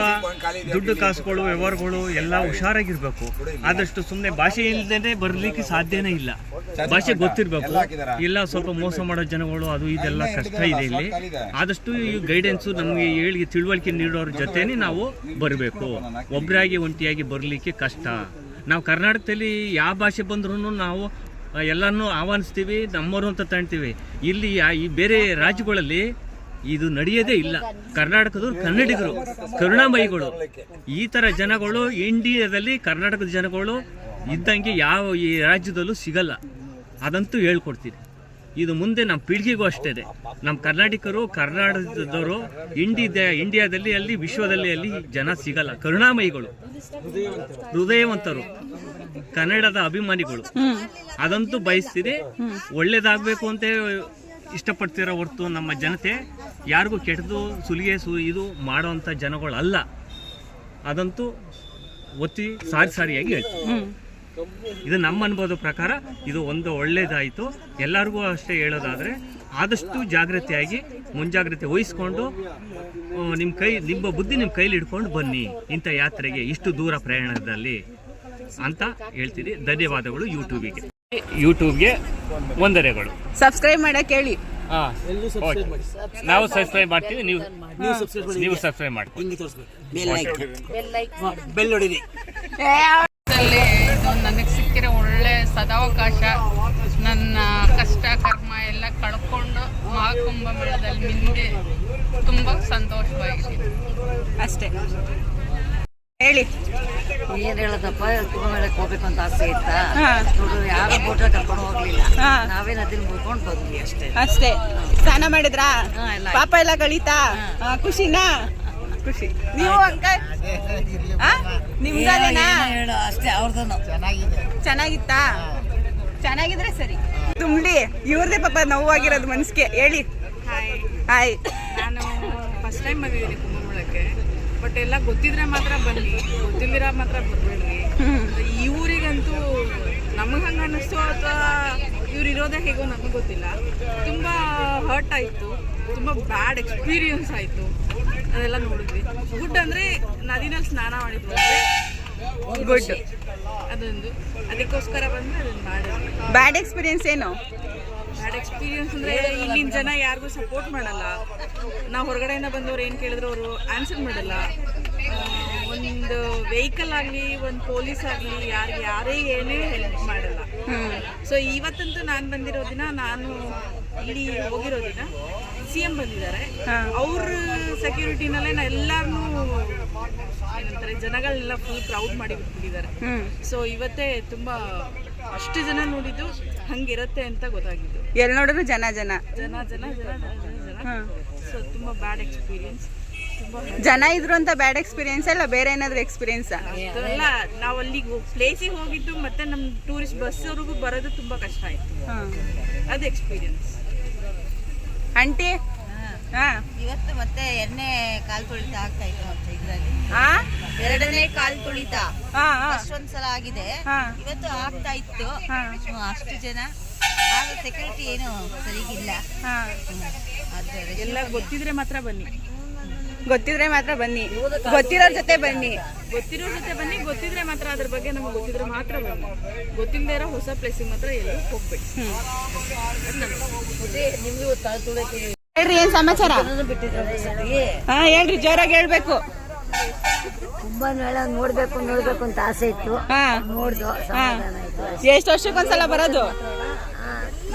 ದುಡ್ಡು ಕಾಸುಗಳು, ವ್ಯವಹಾರಗಳು ಎಲ್ಲ ಹುಷಾರಾಗಿರ್ಬೇಕು. ಆದಷ್ಟು ಸುಮ್ಮನೆ ಭಾಷೆ ಇಲ್ಲದೇ ಬರಲಿಕ್ಕೆ ಸಾಧ್ಯನೇ ಇಲ್ಲ. ಭಾಷೆ ಗೊತ್ತಿರಬೇಕು. ಇಲ್ಲ ಸ್ವಲ್ಪ ಮೋಸ ಮಾಡೋ ಜನಗಳು, ಅದು ಇದೆಲ್ಲ ಕಷ್ಟ ಇದೆ ಇಲ್ಲಿ. ಆದಷ್ಟು ಈ ಗೈಡೆನ್ಸು ನಮಗೆ ಹೇಳಿ ತಿಳುವಳಿಕೆ ನೀಡೋರ ಜೊತೆನೇ ನಾವು ಬರಬೇಕು. ಒಬ್ಬರಾಗಿ ಒಂಟಿಯಾಗಿ ಬರಲಿಕ್ಕೆ ಕಷ್ಟ. ನಾವು ಕರ್ನಾಟಕದಲ್ಲಿ ಯಾವ ಭಾಷೆ ಬಂದ್ರೂ ನಾವು ಎಲ್ಲನೂ ಆಹ್ವಾನಿಸ್ತೀವಿ, ನಮ್ಮವರು ಅಂತ ತಾಣ್ತೀವಿ. ಇಲ್ಲಿ ಈ ಬೇರೆ ರಾಜ್ಯಗಳಲ್ಲಿ ಇದು ನಡೆಯೋದೇ ಇಲ್ಲ. ಕರ್ನಾಟಕದವರು ಕನ್ನಡಿಗರು, ಕರುಣಾಮಯಿಗಳು. ಈ ಥರ ಜನಗಳು ಇಂಡಿಯಾದಲ್ಲಿ ಕರ್ನಾಟಕದ ಜನಗಳು ಇದ್ದಂಗೆ ಯಾವ ಈ ರಾಜ್ಯದಲ್ಲೂ ಸಿಗಲ್ಲ. ಅದಂತೂ ಹೇಳ್ಕೊಡ್ತೀನಿ. ಇದು ಮುಂದೆ ನಮ್ಮ ಪೀಳಿಗೆಗೂ ಅಷ್ಟೇ ಇದೆ. ನಮ್ಮ ಕರ್ನಾಟಕದವರು ಇಂಡಿಯಾದಲ್ಲಿ, ಅಲ್ಲಿ ವಿಶ್ವದಲ್ಲಿ ಅಲ್ಲಿ ಜನ ಸಿಗಲ್ಲ. ಕರುಣಾಮಯಿಗಳು, ಹೃದಯವಂತರು, ಕನ್ನಡದ ಅಭಿಮಾನಿಗಳು. ಅದಂತೂ ಬಯಸ್ತೀರಿ. ಒಳ್ಳೇದಾಗಬೇಕು ಅಂತ ಇಷ್ಟಪಡ್ತಿರೋ ಹೊರತು ನಮ್ಮ ಜನತೆ ಯಾರಿಗೂ ಕೆಟ್ಟದು ಸುಲಿಗೆ ಇದು ಮಾಡೋವಂಥ ಜನಗಳಲ್ಲ. ಅದಂತೂ ಒತ್ತಿ ಸಾರಿಯಾಗಿ ಹೇಳ್ತೀವಿ. ಇದು ನಮ್ಮ ಅನುಭವದ ಪ್ರಕಾರ ಇದು ಒಂದು ಒಳ್ಳೇದಾಯಿತು. ಎಲ್ಲರಿಗೂ ಅಷ್ಟೇ ಹೇಳೋದಾದರೆ ಆದಷ್ಟು ಜಾಗ್ರತೆಯಾಗಿ ಮುಂಜಾಗ್ರತೆ ವಹಿಸ್ಕೊಂಡು ನಿಮ್ಮ ಬುದ್ಧಿ ನಿಮ್ಮ ಕೈಲಿ ಹಿಡ್ಕೊಂಡು ಬನ್ನಿ ಇಂಥ ಯಾತ್ರೆಗೆ, ಇಷ್ಟು ದೂರ ಪ್ರಯಾಣದಲ್ಲಿ ಅಂತ ಹೇಳ್ತೀರಿ. ಧನ್ಯವಾದಗಳು ಯೂಟ್ಯೂಬ್ಗೆ ವಂದನೆಗಳು. ಸಬ್ಸ್ಕ್ರೈಬ್ ಮಾಡಕ್ಕೆ ಹೇಳಿ. ನಾವು ಸಬ್ಸ್ಕ್ರೈಬ್ ಮಾಡ್ತೀವಿ, ನೀವು ಸಬ್ಸ್ಕ್ರೈಬ್ ಮಾಡಿ. ನನಗೆ ಸಿಕ್ಕಿರೋ ಒಳ್ಳೆ ಸದಾವಕಾಶ. ನನ್ನ ಕಷ್ಟ ಕರ್ಮ ಎಲ್ಲ ಕಳ್ಕೊಂಡು ಮಹಾಕುಂಭ ಮೇಳದಲ್ಲಿ ಮುಂದೆ ತುಂಬ ಸಂತೋಷವಾಗಿದೆ ಅಷ್ಟೇ. ಹೇಳಿ. ಏನ್ ಹೇಳದಪ್ಪ, ಕುಂಭಮೇಳಕ್ಕೆ ಹೋಗ್ಬೇಕು ಅಂತ ಆಸೆ ಇತ್ತಾ? ಹಾ. ನೋಡು, ಯಾರು ಬೋಟ ಕರ್ಕೊಂಡು ಹೋಗ್ಲಿಲ್ಲ, ಹಾ. ನಾವೇ ನದಿನ ಮುಳ್ಕೊಂಡು ಬಂದ್ವಿ ಅಷ್ಟೇ. ಅಷ್ಟೇ. ಸ್ನಾನ ಮಾಡಿದ್ರಾ? ಹಾ, ಎಲ್ಲ ಪಾಪ ಎಲ್ಲ ಕಳೀತಾ? ಖುಷಿನಾ? ಖುಷಿ. ನೀವು ಅಂಕಲ್ ನಿಮ್ದೇನಾ? ಹೇಳು ಅಷ್ಟೇ, ಅವ್ರದ್ದು ಚೆನ್ನಾಗಿತ್ತಾ? ಚೆನ್ನಾಗಿದ್ರೆ ಸರಿ. ತುಂಬಲಿ ಇವ್ರದೇ ಪಾಪ ನೋವಾಗಿರೋದು ಮನ್ಸಿಗೆ. ಹೇಳಿ. ಹಾಯ್. ನಾನು ಫಸ್ಟ್ ಟೈಮ್ ಬಂದಿದ್ದೀನಿ ಕುಂಭಮೇಳಕ್ಕೆ. ಬಟ್ ಎಲ್ಲ ಗೊತ್ತಿದ್ರೆ ಮಾತ್ರ ಬನ್ನಿ, ಗೊತ್ತಿಲ್ದಿರ ಮಾತ್ರ ಬರ್ಬೇಡ್ರಿ. ಈ ಊರಿಗಂತೂ ನಮಗೆ ಹಂಗೆ ಅನ್ನಿಸ್ತು ಅಥವಾ ಇವ್ರು ಇರೋದೇ ಹೇಗೋ ನಮಗೆ ಗೊತ್ತಿಲ್ಲ. ತುಂಬ ಹರ್ಟ್ ಆಯಿತು, ತುಂಬ ಬ್ಯಾಡ್ ಎಕ್ಸ್ಪೀರಿಯನ್ಸ್ ಆಯಿತು. ಅದೆಲ್ಲ ನೋಡಿದ್ವಿ. ಗುಡ್ ಅಂದರೆ ನದಿನಲ್ಲಿ ಸ್ನಾನ ಮಾಡಿದ್ವಿ ಅಂದರೆ ಗುಡ್, ಅದೊಂದು. ಅದಕ್ಕೋಸ್ಕರ ಬಂದರೆ ಅದನ್ನು ಮಾಡಿದ್ವಿ. ಬ್ಯಾಡ್ ಎಕ್ಸ್ಪೀರಿಯನ್ಸ್ ಏನು? ಬ್ಯಾಡ್ ಎಕ್ಸ್ಪೀರಿಯನ್ಸ್ ಅಂದರೆ ಇಲ್ಲಿನ ಜನ ಯಾರಿಗೂ ಸಪೋರ್ಟ್ ಮಾಡಲ್ಲ. ನಾವು ಹೊರಗಡೆಯಿಂದ ಬಂದವ್ರು ಏನು ಕೇಳಿದ್ರು ಅವರು ಆನ್ಸರ್ ಮಾಡಲ್ಲ. ಒಂದು ವೆಹಿಕಲ್ ಆಗಲಿ, ಒಂದು ಪೊಲೀಸ್ ಆಗಲಿ, ಯಾರೇ ಏನೇ ಹೆಲ್ಪ್ ಮಾಡಲ್ಲ. ಸೊ ಇವತ್ತಂತೂ ನಾನು ಬಂದಿರೋ ದಿನ, ನಾನು ಇಲ್ಲಿ ಹೋಗಿರೋ ದಿನ CM ಬಂದಿದ್ದಾರೆ. ಅವ್ರ ಸೆಕ್ಯೂರಿಟಿನಲ್ಲೇ ಎಲ್ಲಾರನ್ನೂ ಏನಂತಾರೆ, ಜನಗಳನ್ನೆಲ್ಲ ಫುಲ್ ಕ್ರೌಡ್ ಮಾಡಿ ಬಿಟ್ಬಿಟ್ಟಿದ್ದಾರೆ. ಸೊ ಇವತ್ತೇ ತುಂಬ ಅಷ್ಟು ಜನ ನೋಡಿದ್ದು ಹಂಗಿರತ್ತೆ ಅಂತ ಗೊತ್ತಾಗಿದ್ದು. ಎಲ್ಲಿ ನೋಡಿದ್ರು ಜನ. ಸೊ ತುಂಬ ಬ್ಯಾಡ್ ಎಕ್ಸ್ಪೀರಿಯನ್ಸ್. ಜನ ಇದ್ರು ಅಂತ ಬ್ಯಾಡ್ ಎಕ್ಸ್ಪೀರಿಯನ್ಸ್ ಅಲ್ಲ, ಬೇರೆ ಏನಾದ್ರು ಎಕ್ಸ್ಪೀರಿಯನ್ಸ್? ಅಲ್ಲ, ನಾವು ಅಲ್ಲಿಗೆ ಪ್ಲೇಸಿಗೆ ಹೋಗಿದ್ದು ಮತ್ತೆ ನಮ್ಮ ಟೂರಿಸ್ಟ್ ಬಸ್ವರೆಗೂ ಬರೋದು ತುಂಬ ಕಷ್ಟ ಆಯ್ತು. ಅದು ಎಕ್ಸ್ಪೀರಿಯನ್ಸ್. ಆಂಟಿ ಇವತ್ತು ಮತ್ತೆ ಎರಡನೇ ಕಾಲು ತುಳಿತ ಆಗ್ತಾ ಇತ್ತು ಅಂತ ಇದರಲ್ಲಿ. ಎರಡನೇ ಕಾಲು ತುಳಿತ ಅಷ್ಟೊಂದ್ಸಲ ಆಗಿದೆ, ಇವತ್ತು ಆಗ್ತಾ ಇತ್ತು. ಅಷ್ಟು ಜನ, ಆಗ ಸೆಕ್ಯೂರಿಟಿ ಏನು ಸರಿಗಿಲ್ಲ. ಎಲ್ಲ ಗೊತ್ತಿದ್ರೆ ಮಾತ್ರ ಬನ್ನಿ, ಗೊತ್ತಿರೋರ್ ಜೊತೆ ಬನ್ನಿ. ಗೊತ್ತಿದ್ರೆ ಮಾತ್ರ ಅದ್ರ ಬಗ್ಗೆ ನಮಗೆ ಗೊತ್ತಿದ್ರೆ ಮಾತ್ರ ಬನ್ನಿ. ಗೊತ್ತಿಲ್ಲದೆ ಇರೋ ಹೊಸ ಪ್ಲೇಸಿಗೆ ಮಾತ್ರ ಎಲ್ಲೂ ಹೋಗ್ಬೇಡಿ. ಹೇಳ್ರಿ, ಏನ್ ಸಮಾಚಾರ? ಹೇಳ್ರಿ, ಜೋರಾಗಿ ಹೇಳ್ಬೇಕು. ಕುಂಭಮೇಳ ನೋಡ್ಬೇಕು ಅಂತ ಆಸೆ ಇತ್ತು, ನೋಡ್ದು. ಎಷ್ಟು ವರ್ಷಕ್ಕೊಂದ್ಸಲ ಬರೋದು?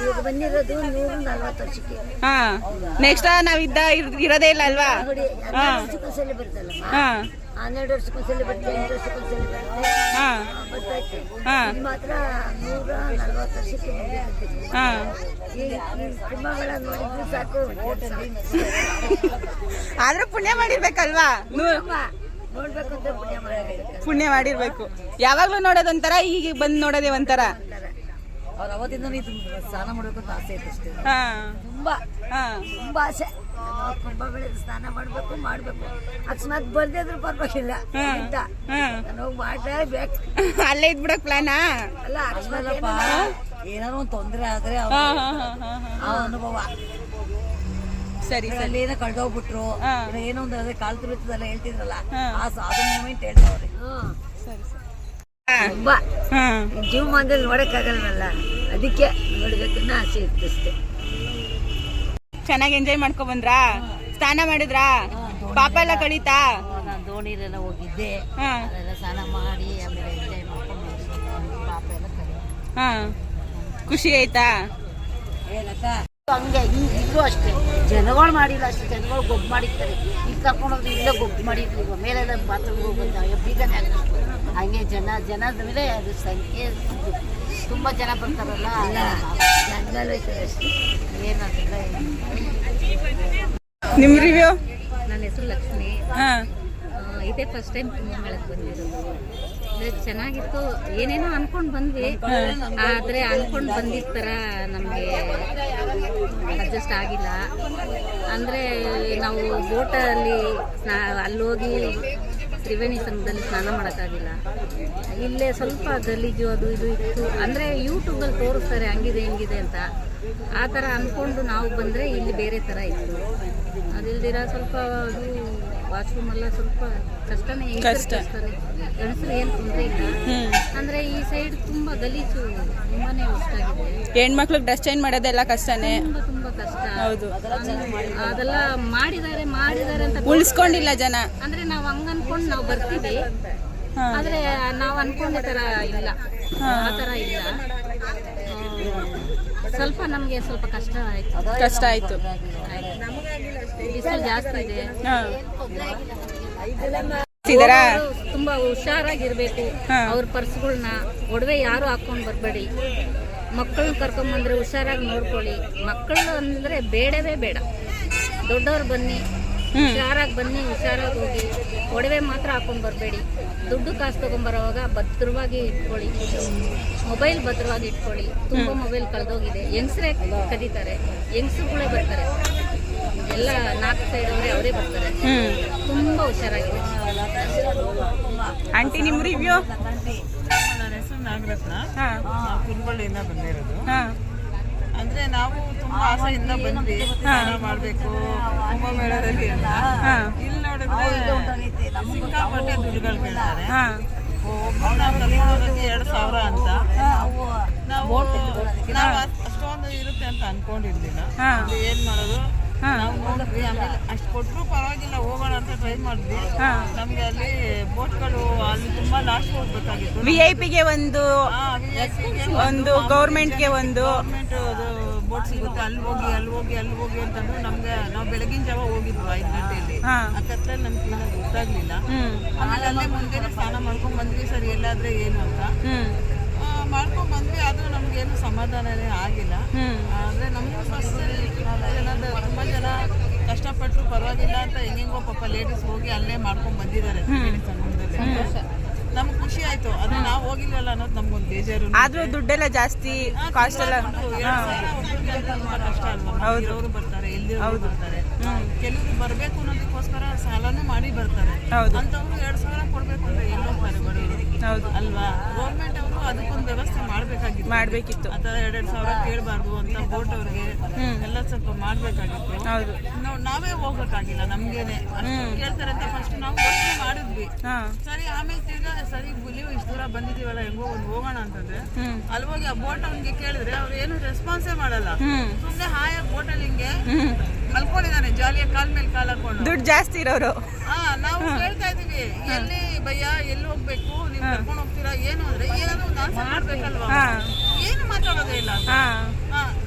ಇವಾಗ ಬಂದಿರೋದು 140 ವರ್ಷಕ್ಕೆ. ನೆಕ್ಸ್ಟ್ ನಾವ್ ಇರೋದೇ ಇಲ್ಲ ಅಲ್ವಾ? 12 ವರ್ಷಕ್ಕೊಂದ್ಸಲ ಬರ್ತಲ್ಲ, 12 ವರ್ಷಕ್ಕೊಂದ್ಸಲ ಬರ್ತದೆ, 8 ವರ್ಷಕ್ಕೊಂದ್ಸಲ ಬರ್ತದೆ, ಮಾತ್ರ 140 ವರ್ಷಕ್ಕೆ ಈ ಕುಂಭಮೇಳ ನೋಡಿದ್ರು ಸಾಕು. ಆದ್ರೂ ಪುಣ್ಯ ಮಾಡಿರ್ಬೇಕಲ್ವಾ? ನೋಡ್ಬೇಕು ಅಂತ ಪುಣ್ಯ ಮಾಡಿರ್ಬೇಕು. ಯಾವಾಗ್ಲೂ ನೋಡೋದೊಂಥರ, ಈಗ ಬಂದ್ ನೋಡೋದೇ ಒಂಥರ. ಅವ್ರು ಅವತ್ತಿಂದ ಸ್ನಾನ ಮಾಡ್ಬೇಕು ಅಂತ ಆಸೆ ಇತ್ತು ಅಷ್ಟೇ. ತುಂಬಾ ಆಸೆ. ಕುಂಭಮೇಳ ಸ್ನಾನ ಮಾಡ್ಬೇಕು. ಅಕಸ್ಮಾತ್ ಬರ್ದಿದ್ರು ಪರವಾಗಿಲ್ಲ, ನಾನು ಹೋಗಿ ಮಾಡಲೇಬೇಕು. ಅಲ್ಲೇ ಇದ್ಬಿಡಕ್ ಪ್ಲಾನಾ? ಅಲ್ಲ, ಅಕಸ್ಮಾತ್ ಏನಾದ್ರು ಒಂದು ತೊಂದರೆ ಆದ್ರೆ ಆ ಅನುಭವ. ಸರಿ, ಅಲ್ಲಿ ಏನೋ ಕಳ್ದೋಗ್ಬಿಟ್ರು, ಏನೋ ಒಂದು ಅದೇ ಕಾಲು ತುಳಿತದಲ್ಲ ಹೇಳ್ತಿದ್ರಲ್ಲ, ಅದು ಮೂಮೆಂಟ್ ಹೇಳ್ದವ್ರಿ. ತುಂಬಾ ಜೀವಮಾನದಲ್ಲಿ ನೋಡಕ್ಕಾಗಲ್ಲ, ಅದಕ್ಕೆ ನೋಡ್ಬೇಕನ್ನ ಆಸೆ ಇತ್ತು ಅಷ್ಟೇ. ಚೆನ್ನಾಗಿ ಎಂಜಾಯ್ ಮಾಡ್ಕೊ ಬಂದ್ರಾ? ಸ್ನಾನ ಮಾಡಿದ್ರಾ? ಪಾಪ ಎಲ್ಲ ಕಳೀತಾ? ನಾನು ದೋಣಿಲೆಲ್ಲ ಹೋಗಿದ್ದೆ, ಅದೆಲ್ಲ ಸ್ನಾನ ಮಾಡಿ ಆಮೇಲೆ ಎಂಜಾಯ್ ಮಾಡ್ಕೊಂಡು ಪಾಪ ಎಲ್ಲ ಖುಷಿ ಆಯ್ತಾ? ಹಂಗೆ ಇಲ್ಲೂ ಅಷ್ಟೇ, ಜನಗಳು ಮಾಡಿಲ್ಲ ಅಷ್ಟೇ. ಜನಗಳು ಗೊಬ್ಬು ಮಾಡಿರ್ತಾರೆ. ಈಗ ಕರ್ಕೊಂಡೋಗಿ ಇಲ್ಲೇ ಗೊಬ್ಬು ಮಾಡಿದ್ರು. ಈಗ ಮೇಲೆಲ್ಲ ಬಾತ್ರೂಮ್ಗೆ ಹೋಗ್ಬಂದ ಬೀಗನೇ ಆಗ್ತದೆ. ಹಂಗೆ ಜನದ ಮೇಲೆ ಅದು ಸಂಖ್ಯೆ ತುಂಬ ಜನ ಬರ್ತಾರಲ್ಲ, ಜನಗಳು ಹೋಯ್ತಾರೆ ಅಷ್ಟೇ. ಏನಾಗಿಲ್ಲ. ನಿಮ್ಮ ರಿವ್ಯೂ? ನನ್ನ ಹೆಸರು ಲಕ್ಷ್ಮಿ. ಇದೇ ಫಸ್ಟ್ ಟೈಮ್ ಕುಂಭಮೇಳಕ್ಕೆ ಬಂದಿರೋದು. ಚೆನ್ನಾಗಿತ್ತು. ಏನೇನೋ ಅನ್ಕೊಂಡು ಬಂದ್ವಿ, ಆದರೆ ಅನ್ಕೊಂಡು ಬಂದಿದ್ದ ಥರ ನಮಗೆ ಅಡ್ಜಸ್ಟ್ ಆಗಿಲ್ಲ. ಅಂದರೆ ನಾವು ಬೋಟಲ್ಲಿ ಅಲ್ಲೋಗಿ ತ್ರಿವೇಣಿ ಸಂಘದಲ್ಲಿ ಸ್ನಾನ ಮಾಡೋಕ್ಕಾಗಿಲ್ಲ. ಇಲ್ಲೇ ಸ್ವಲ್ಪ ಗಲೀಜು ಅದು ಇದು ಇತ್ತು. ಅಂದರೆ ಯೂಟ್ಯೂಬಲ್ಲಿ ತೋರಿಸ್ತಾರೆ ಹಂಗಿದೆ ಹಿಂಗಿದೆ ಅಂತ, ಆ ಥರ ಅಂದ್ಕೊಂಡು ನಾವು ಬಂದರೆ ಇಲ್ಲಿ ಬೇರೆ ಥರ ಇತ್ತು. ಅದಿಲ್ದಿರ ಸ್ವಲ್ಪ ಅದು ವಾಶ್ರೂಮ್ ಎಲ್ಲ ಸ್ವಲ್ಪ ಕಷ್ಟನೇ. ಗಂಡಸರು ಏನು ತೊಂದರೆ ಇಲ್ಲ, ಅಂದರೆ ಈ ಸೈಡ್ ತುಂಬ ಗಲೀಜು, ತುಂಬಾನೇ ಕಷ್ಟಾಗಿದೆ. ಹೆಣ್ಮಕ್ಳಿಗೆ ಡ್ರೆಸ್ ಚೇಂಜ್ ಮಾಡೋದೆಲ್ಲ ಕಷ್ಟನೇ, ತುಂಬ ಕಷ್ಟ. ಹೌದು, ಅದೆಲ್ಲ ಮಾಡಿದ್ದಾರೆ ಅಂತ ಉಳಿಸ್ಕೊಂಡಿಲ್ಲ ಜನ. ಅಂದ್ರೆ ನಾವು ಹಂಗ ಅನ್ಕೊಂಡು ನಾವು ಬರ್ತೀವಿ, ಆದ್ರೆ ನಾವು ಅನ್ಕೊಂಡ ತರ ಇಲ್ಲ, ಆ ತರ ಇಲ್ಲ. ಸ್ವಲ್ಪ ನಮ್ಗೆ ಸ್ವಲ್ಪ ಕಷ್ಟ ಆಯ್ತು. ಬಿಸಿಲು ಜಾಸ್ತಿ ಇದೆ. ಕಳಿಸ್ತಿದಾರಾ? ಹೋಗೋರು ತುಂಬಾ ಹುಷಾರಾಗಿರ್ಬೇಕು. ಅವ್ರ ಪರ್ಸ್ಗಳನ್ನ ಒಡವೆ ಯಾರು ಹಾಕೊಂಡು ಬರಬೇಡಿ. ಮಕ್ಕಳನ್ನ ಕರ್ಕೊಂಬಂದ್ರೆ ಹುಷಾರಾಗಿ ನೋಡ್ಕೊಳ್ಳಿ. ಮಕ್ಕಳು ಅಂದ್ರೆ ಬೇಡವೇ ಬೇಡ. ದೊಡ್ಡವ್ರು ಬನ್ನಿ, ಹುಷಾರಾಗಿ ಬನ್ನಿ, ಹುಷಾರಾಗಿ ಹೋಗಿ. ಒಡವೆ ಮಾತ್ರ ಹಾಕೊಂಡು ಬರಬೇಡಿ. ದುಡ್ಡು ಕಾಸು ತೊಗೊಂಬರೋವಾಗ ಭದ್ರವಾಗಿ ಇಟ್ಕೊಳ್ಳಿ. ಮೊಬೈಲ್ ಭದ್ರವಾಗಿ ಇಟ್ಕೊಳ್ಳಿ. ತುಂಬ ಮೊಬೈಲ್ ಕಳೆದೋಗಿದೆ. ಹೆಂಗಸ್ರೇ ಕದೀತಾರೆ, ಹೆಂಗಸ್ರುಗಳೇ ಬರ್ತಾರೆ, ಎಲ್ಲ 4 ಸೈಡ್ ಅವರೇ ಬರ್ತಾರೆ. ತುಂಬ ಹುಷಾರಾಗಿದೆ. ಆಂಟಿ ನಿಮ್ಮ ರಿವ್ಯೂ? ನನ್ನ ಹೆಸರು ನಾಗರತ್ನ, ಕುರುಬಳ್ಳಿಯಿಂದ ಬಂದಿರೋದು. ಅಂದ್ರೆ ನಾವು ತುಂಬಾ ಆಸೆಯಿಂದ ಬಂದ್ವಿ ಸ್ನಾನ ಮಾಡ್ಬೇಕು ಕುಂಭಮೇಳದಲ್ಲಿ ಅಂತ. ಇಲ್ಲಿ ನೋಡಿದ್ರೆ ಸಿಕ್ಕಾಪಟ್ಟೆ ದುಡ್ಡುಗಳು ಕೇಳ್ತಾರೆ. ಒಬ್ಬರು ನಾವು ಕರ್ಕೊಂಡೋದಕ್ಕೆ 2,000 ಅಂತ. ನಾವು ಅಷ್ಟೊಂದು ಇರುತ್ತೆ ಅಂತ ಅನ್ಕೊಂಡಿರ್ಲಿಲ್ಲ. ಏನ್ ಮಾಡೋದು, ನಾವು ನೋಡಿದ್ವಿ. ಆಮೇಲೆ ಅಷ್ಟು ಕೊಟ್ಟರು ಪರವಾಗಿಲ್ಲ, ಹೋಗೋಣ ಅಂತ ಟ್ರೈ ಮಾಡಿದ್ವಿ. ನಮ್ಗೆ ಅಲ್ಲಿ ಬೋಟ್ಗಳು ಅಲ್ಲಿ ತುಂಬಾ ಲಾಸ್ಟ್ ಹೋಗ್ಬೇಕಾಗಿತ್ತು. VIP-ಗೆ ಒಂದು ಗೌರ್ಮೆಂಟ್ಗೆ ಒಂದು ಬೋಟ್ ಸಿಗುತ್ತೆ. ಅಲ್ಲಿ ಹೋಗಿ ಅಂತಂದ್ರೆ ನಮ್ಗೆ ನಾವು ಬೆಳಗಿನ ಜಾವ ಹೋಗಿದ್ವಿ 5 ಗಂಟೆಯಲ್ಲಿ. ಆ ಕತ್ತಲಲ್ಲಿ ನಮ್ಗೆ ಕ್ಲೀನಾಗಿ ಗೊತ್ತಾಗ್ಲಿಲ್ಲ. ಆಮೇಲೆ ಅಲ್ಲೇ ಮುಂದೆನೆ ಸ್ನಾನ ಮಾಡ್ಕೊಂಡ್ ಬಂದ್ವಿ. ಸರಿ ಎಲ್ಲಾದ್ರೆ ಏನು ಅಂತ ಮಾಡ್ಕೊಂಡ್ ಬಂದ್ವಿ. ಅದು ನಮ್ಗೇನು ಸಮಾಧಾನನೇ ಆಗಿಲ್ಲ. ಆದ್ರೆ ನಮ್ಗೂ ಫಸ್ಟ್ ತುಂಬಾ ಜನ ಕಷ್ಟಪಟ್ಟರು ಪರವಾಗಿಲ್ಲ ಅಂತ ಹೆಂಗೋ ಪಾಪ ಲೇಡೀಸ್ ಹೋಗಿ ಅಲ್ಲೇ ಮಾಡ್ಕೊಂಡ್ ಬಂದಿದ್ದಾರೆ ಸಂಗಮದಲ್ಲಿ. ನಮ್ಗೆ ಖುಷಿ ಆಯ್ತು. ಆದ್ರೆ ನಾವು ಹೋಗಿಲ್ವಲ್ಲ ಅನ್ನೋದು ನಮ್ಗೊಂದು ಬೇಜಾರು. ಆದ್ರೂ ದುಡ್ಡೆಲ್ಲ ಜಾಸ್ತಿ, ಕಾಸ್ಟ್ ಎಲ್ಲ ತುಂಬಾ ಕಷ್ಟ ಅಲ್ವಾ. ಇರೋರು ಬರ್ತಾರೆ, ಇಲ್ಲಿರೋರು ಬರ್ತಾರೆ. ಕೆಲವರು ಬರ್ಬೇಕು ಅನ್ನೋದಕ್ಕೋಸ್ಕರ ಸಾಲನೂ ಮಾಡಿ ಬರ್ತಾರೆ. ಅಂತವ್ರು 2,000 ಕೊಡ್ಬೇಕು ಅಂದ್ರೆ ಎಲ್ಲೋಗ್ತಾರೆ ಬಡವರು ಅಲ್ವಾ. ಗೌರ್ಮೆಂಟ್ ಅವರು ಅದಕ್ಕೊಂದು ವ್ಯವಸ್ಥೆ ಮಾಡ್ಬೇಕಿತ್ತು. ಅಥವಾ 2,000 ಕೇಳಬಾರ್ದು ಅಂತ ಬೋಟ್ ಅವ್ರಿಗೆ ಎಲ್ಲ ಸ್ವಲ್ಪ ಮಾಡ್ಬೇಕಾಗಿತ್ತು. ನಾವೇ ಹೋಗ್ಬೇಕಾಗಿಲ್ಲ, ನಮ್ಗೇನೆ ಕೇಳ್ತಾರೆ ಅಂತ ಫಸ್ಟ್ ನಾವು ಯೋಚನೆ ಮಾಡಿದ್ವಿ. ಸರಿ ಆಮೇಲೆ ತಿರ್ಗಾ ಸರಿ ನೀವು ಇಷ್ಟು ದೂರ ಬಂದಿದೀವಲ್ಲ, ಹೆಂಗೋ ಒಂದು ಹೋಗೋಣ ಅಂತಂದ್ರೆ ಅಲ್ಲಿ ಹೋಗಿ ಆ ಬೋಟ್ ಅವ್ನಿಗೆ ಕೇಳಿದ್ರೆ ಅವ್ರು ಏನು ರೆಸ್ಪಾನ್ಸೇ ಮಾಡಲ್ಲ. ಸುಮ್ನೆ ಹಾಯಾಗಿ ಬೋಟಲ್ಲಿ ಹಿಂಗೆ ಮಲ್ಕೊಂಡಿದ್ದಾನೆ, ಜಾಲಿಯಾಗಿ ಕಾಲ್ ಮೇಲೆ ಕಾಲ್ ಹಾಕೊಂಡು. ದುಡ್ಡು ಜಾಸ್ತಿ ಇರೋರು. ನಾವು ಕೇಳ್ತಾ ಇದೀವಿ, ಎಲ್ಲಿ ಭಯ್ಯ, ಎಲ್ಲಿ ಹೋಗ್ಬೇಕು, ನೀವು ಕರ್ಕೊಂಡು ಹೋಗ್ತೀರಾ, ಏನು ಅಂದ್ರೆ ಏನಾದ್ರು ಒಂದು ಆನ್ಸರ್ ಮಾಡ್ಬೇಕಲ್ವಾ. ಏನು ಮಾತಾಡೋದೇ ಇಲ್ಲ.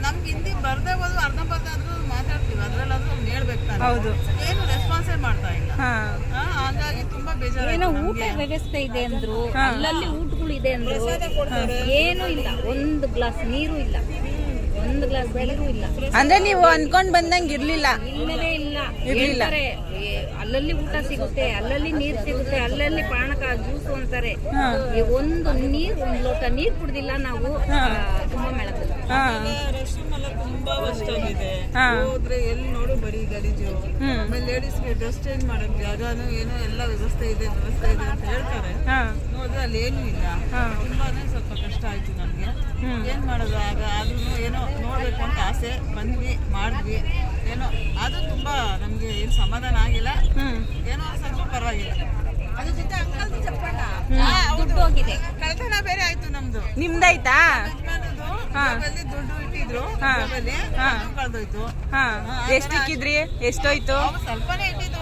ನಮ್ಗೆ ಹಿಂದಿ ಬರ್ದೇ ಹೋದ್ರು ಅರ್ಧಂಬರ್ಧ ಆದ್ರೂ ಮಾತಾಡ್ತೀವಿ, ಅದ್ರಲ್ಲಾದ್ರೂ ಅವ್ನು ಹೇಳ್ಬೇಕು ತಾನೆ. ಏನು ರೆಸ್ಪಾನ್ಸೇ ಮಾಡ್ತಾ ಇಲ್ಲ. ಹಾಗಾಗಿ ತುಂಬಾ ಬೇಜಾರು. ಊಟ ವ್ಯವಸ್ಥೆ ಇದೆ ಅಂದ್ರು, ಅಲ್ಲಲ್ಲಿ ಊಟಗಳು ಇದೆ ಅಂದ್ರು, ಏನೂ ಇಲ್ಲ. ಒಂದು ಗ್ಲಾಸ್ ನೀರು ಇಲ್ಲ. ಅಂದ್ರೆ ನೀವು ಅನ್ಕೊಂಡ್ ಬಂದಂಗ ಇರ್ಲಿಲ್ಲ. ಇಲ್ಲವೇ ಇಲ್ಲ. ಹೇಳ್ತಾರೆ ಅಲ್ಲಲ್ಲಿ ಊಟ ಸಿಗುತ್ತೆ, ಅಲ್ಲಲ್ಲಿ ನೀರ್ ಸಿಗುತ್ತೆ, ಅಲ್ಲಲ್ಲಿ ಪಾನಕ ಜ್ಯೂಸು ಅಂತಾರೆ. ಒಂದು ಲೋಟ ನೀರ್ ಕುಡ್ದಿಲ್ಲ ನಾವು ಕುಂಭಮೇಳದಲ್ಲಿ. ತುಂಬಾ ಕಷ್ಟ ಇದೆ. ಹೋದ್ರೆ ಎಲ್ಲಿ ನೋಡು ಬರೀ ಗಲೀಜು. ಆಮೇಲೆ ಲೇಡೀಸ್ಗೆ ಡ್ರೆಸ್ ಚೇಂಜ್ ಮಾಡಕ್ಕೆ ಅದಾನು ಏನೋ ಎಲ್ಲ ವ್ಯವಸ್ಥೆ ಇದೆ ಅಂತ ಹೇಳ್ತಾರೆ. ನೋಡಿದ್ರೆ ಅಲ್ಲಿ ಏನೂ ಇಲ್ಲ. ತುಂಬಾನೇ ಸ್ವಲ್ಪ ಕಷ್ಟ ಆಯ್ತು ನಮ್ಗೆ. ಏನ್ ಮಾಡೋದು ಆಗ. ಆದ್ರೂ ಏನೋ ನೋಡ್ಬೇಕು ಅಂತ ಆಸೆ, ಬಂದ್ವಿ, ಮಾಡಿದ್ವಿ. ಏನೋ ಅದು ತುಂಬಾ ನಮ್ಗೆ ಏನು ಸಮಾಧಾನ ಆಗಿಲ್ಲ. ಏನೋ ಸ್ವಲ್ಪ ಪರವಾಗಿಲ್ಲ. ಅದ್ರ ಜೊತೆ ಅಂಕಲ್ದು ಚಪ್ಪಣ್ಣ ದುಡ್ಡು ಹೋಗಿದೆ, ಕಳ್ತನ ಬೇರೆ ಆಯ್ತು ನಮ್ದು. ನಿಮ್ದಾಯ್ತಾ? ದುಡ್ಡು ಇಟ್ಟಿದ್ರು, ಕಳ್ದೋಯ್ತು. ಎಷ್ಟಿಕ್ಕಿದ್ರಿ? ಎಷ್ಟೋಯ್ತು? ಸ್ವಲ್ಪನೇ ಇಟ್ಟಿದ್ರು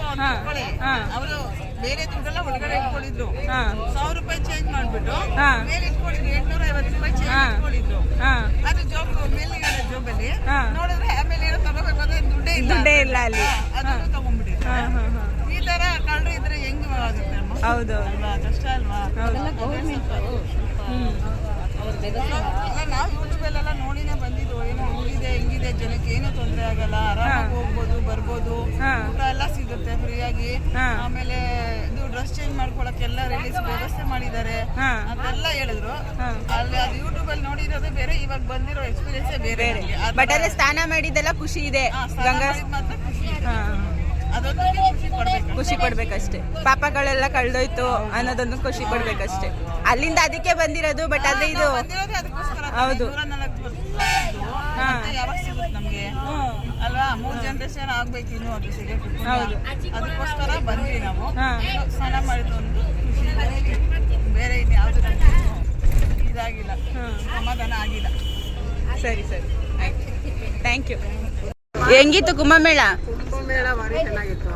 ಅವರು. ಬೇರೆ ದುಡ್ಡೆಲ್ಲ ಒಳಗಡೆ ಇಟ್ಕೊಂಡಿದ್ರು. 1,000 ರೂಪಾಯಿ ಚೇಂಜ್ ಮಾಡ್ಬಿಟ್ಟು ಮೇಲೆ ಇಟ್ಕೊಂಡಿದ್ರು. 850 ರೂಪಾಯಿ ಚೇಂಜ್ ಇಟ್ಕೊಂಡಿದ್ರು. ಅದು ಮೇಲೆ ಜೋಬಲ್ಲಿ ನೋಡಿದ್ರೆ ಆಮೇಲೆ ಏನೋ ತಗೋಬೇಕಾದ್ರೆ ದುಡ್ಡೇ ಇಲ್ಲ ಅಲ್ಲಿ. ಅದನ್ನು ತಗೊಂಡ್ಬಿಟ್ಟಿದ್ರು. ಈ ತರ ಕಳ್ರು ಇದ್ರೆ ಹೆಂಗ್ ಆಗುತ್ತೆ? ಹೌದು ಅಲ್ವಾ, ಕಷ್ಟ ಅಲ್ವಾ. ನಾವು ಯೂಟ್ಯೂಬಲ್ಲೆಲ್ಲ ನೋಡಿನೇ ಬಂದಿದ್ದು. ಏನೋ ಹಿಂಗಿದೆ, ಜನಕ್ಕೆ ಏನೂ ತೊಂದರೆ ಆಗಲ್ಲ, ಆರಾಮಾಗಿ ಹೋಗ್ಬೋದು, ಬರ್ಬೋದು, ಊಟ ಎಲ್ಲ ಸಿಗುತ್ತೆ ಫ್ರೀಯಾಗಿ. ಆಮೇಲೆ ಇದು ಡ್ರೆಸ್ ಚೇಂಜ್ ಮಾಡ್ಕೊಳಕ್ಕೆಲ್ಲ ರಿಲೀಸ್ ವ್ಯವಸ್ಥೆ ಮಾಡಿದ್ದಾರೆ ಅಂತೆಲ್ಲ ಹೇಳಿದ್ರು. ಅಲ್ಲಿ ಅದು ಯೂಟ್ಯೂಬ್ ಅಲ್ಲಿ ನೋಡಿರೋದೇ ಬೇರೆ, ಇವಾಗ ಬಂದಿರೋ ಎಕ್ಸ್ಪೀರಿಯನ್ಸೇ ಬೇರೆ. ಬಟ್ ಅದೇ ಸ್ನಾನ ಮಾಡಿದೆಲ್ಲ ಖುಷಿ ಇದೆ. ಮಾತ್ರ ಖುಷಿ ಇದೆ. ಖುಷಿ ಪಡ್ಬೇಕಷ್ಟೇ. ಪಾಪಗಳೆಲ್ಲ ಕಳ್ದೋಯ್ತು ಅನ್ನೋದೊಂದು ಖುಷಿ ಪಡ್ಬೇಕಷ್ಟೇ. ಅಲ್ಲಿಂದ ಅದಕ್ಕೆ ಬಂದಿರೋದು. ಬಟ್ ಅದೇ ಇದು ಹೌದು. ಯಾವಾಗ ಸಿಗುತ್ತೆ ನಮ್ಗೆ ಅಲ್ವಾ? 3 ಜನರೇಷನ್ ಆಗ್ಬೇಕು ಇನ್ನು, ಅದು ಸಿಗಬೇಕು. ಅದಕ್ಕೋಸ್ಕರ ಬಂದ್ವಿ ನಾವು. ಸ್ನಾನ ಮಾಡಿದ್ದು ಒಂದು ಖುಷಿ, ಬೇರೆ ಇನ್ನು ಯಾವ್ದು ಇದಾಗಿಲ್ಲ, ಸಮಾಧಾನ ಆಗಿಲ್ಲ. ಸರಿ ಆಯ್ತು, ಥ್ಯಾಂಕ್ ಯು. ಹೆಂಗಿತ್ತು ಕುಂಭಮೇಳ? ಕುಂಭಮೇಳ ಭಾರಿ ಚೆನ್ನಾಗಿತ್ತು.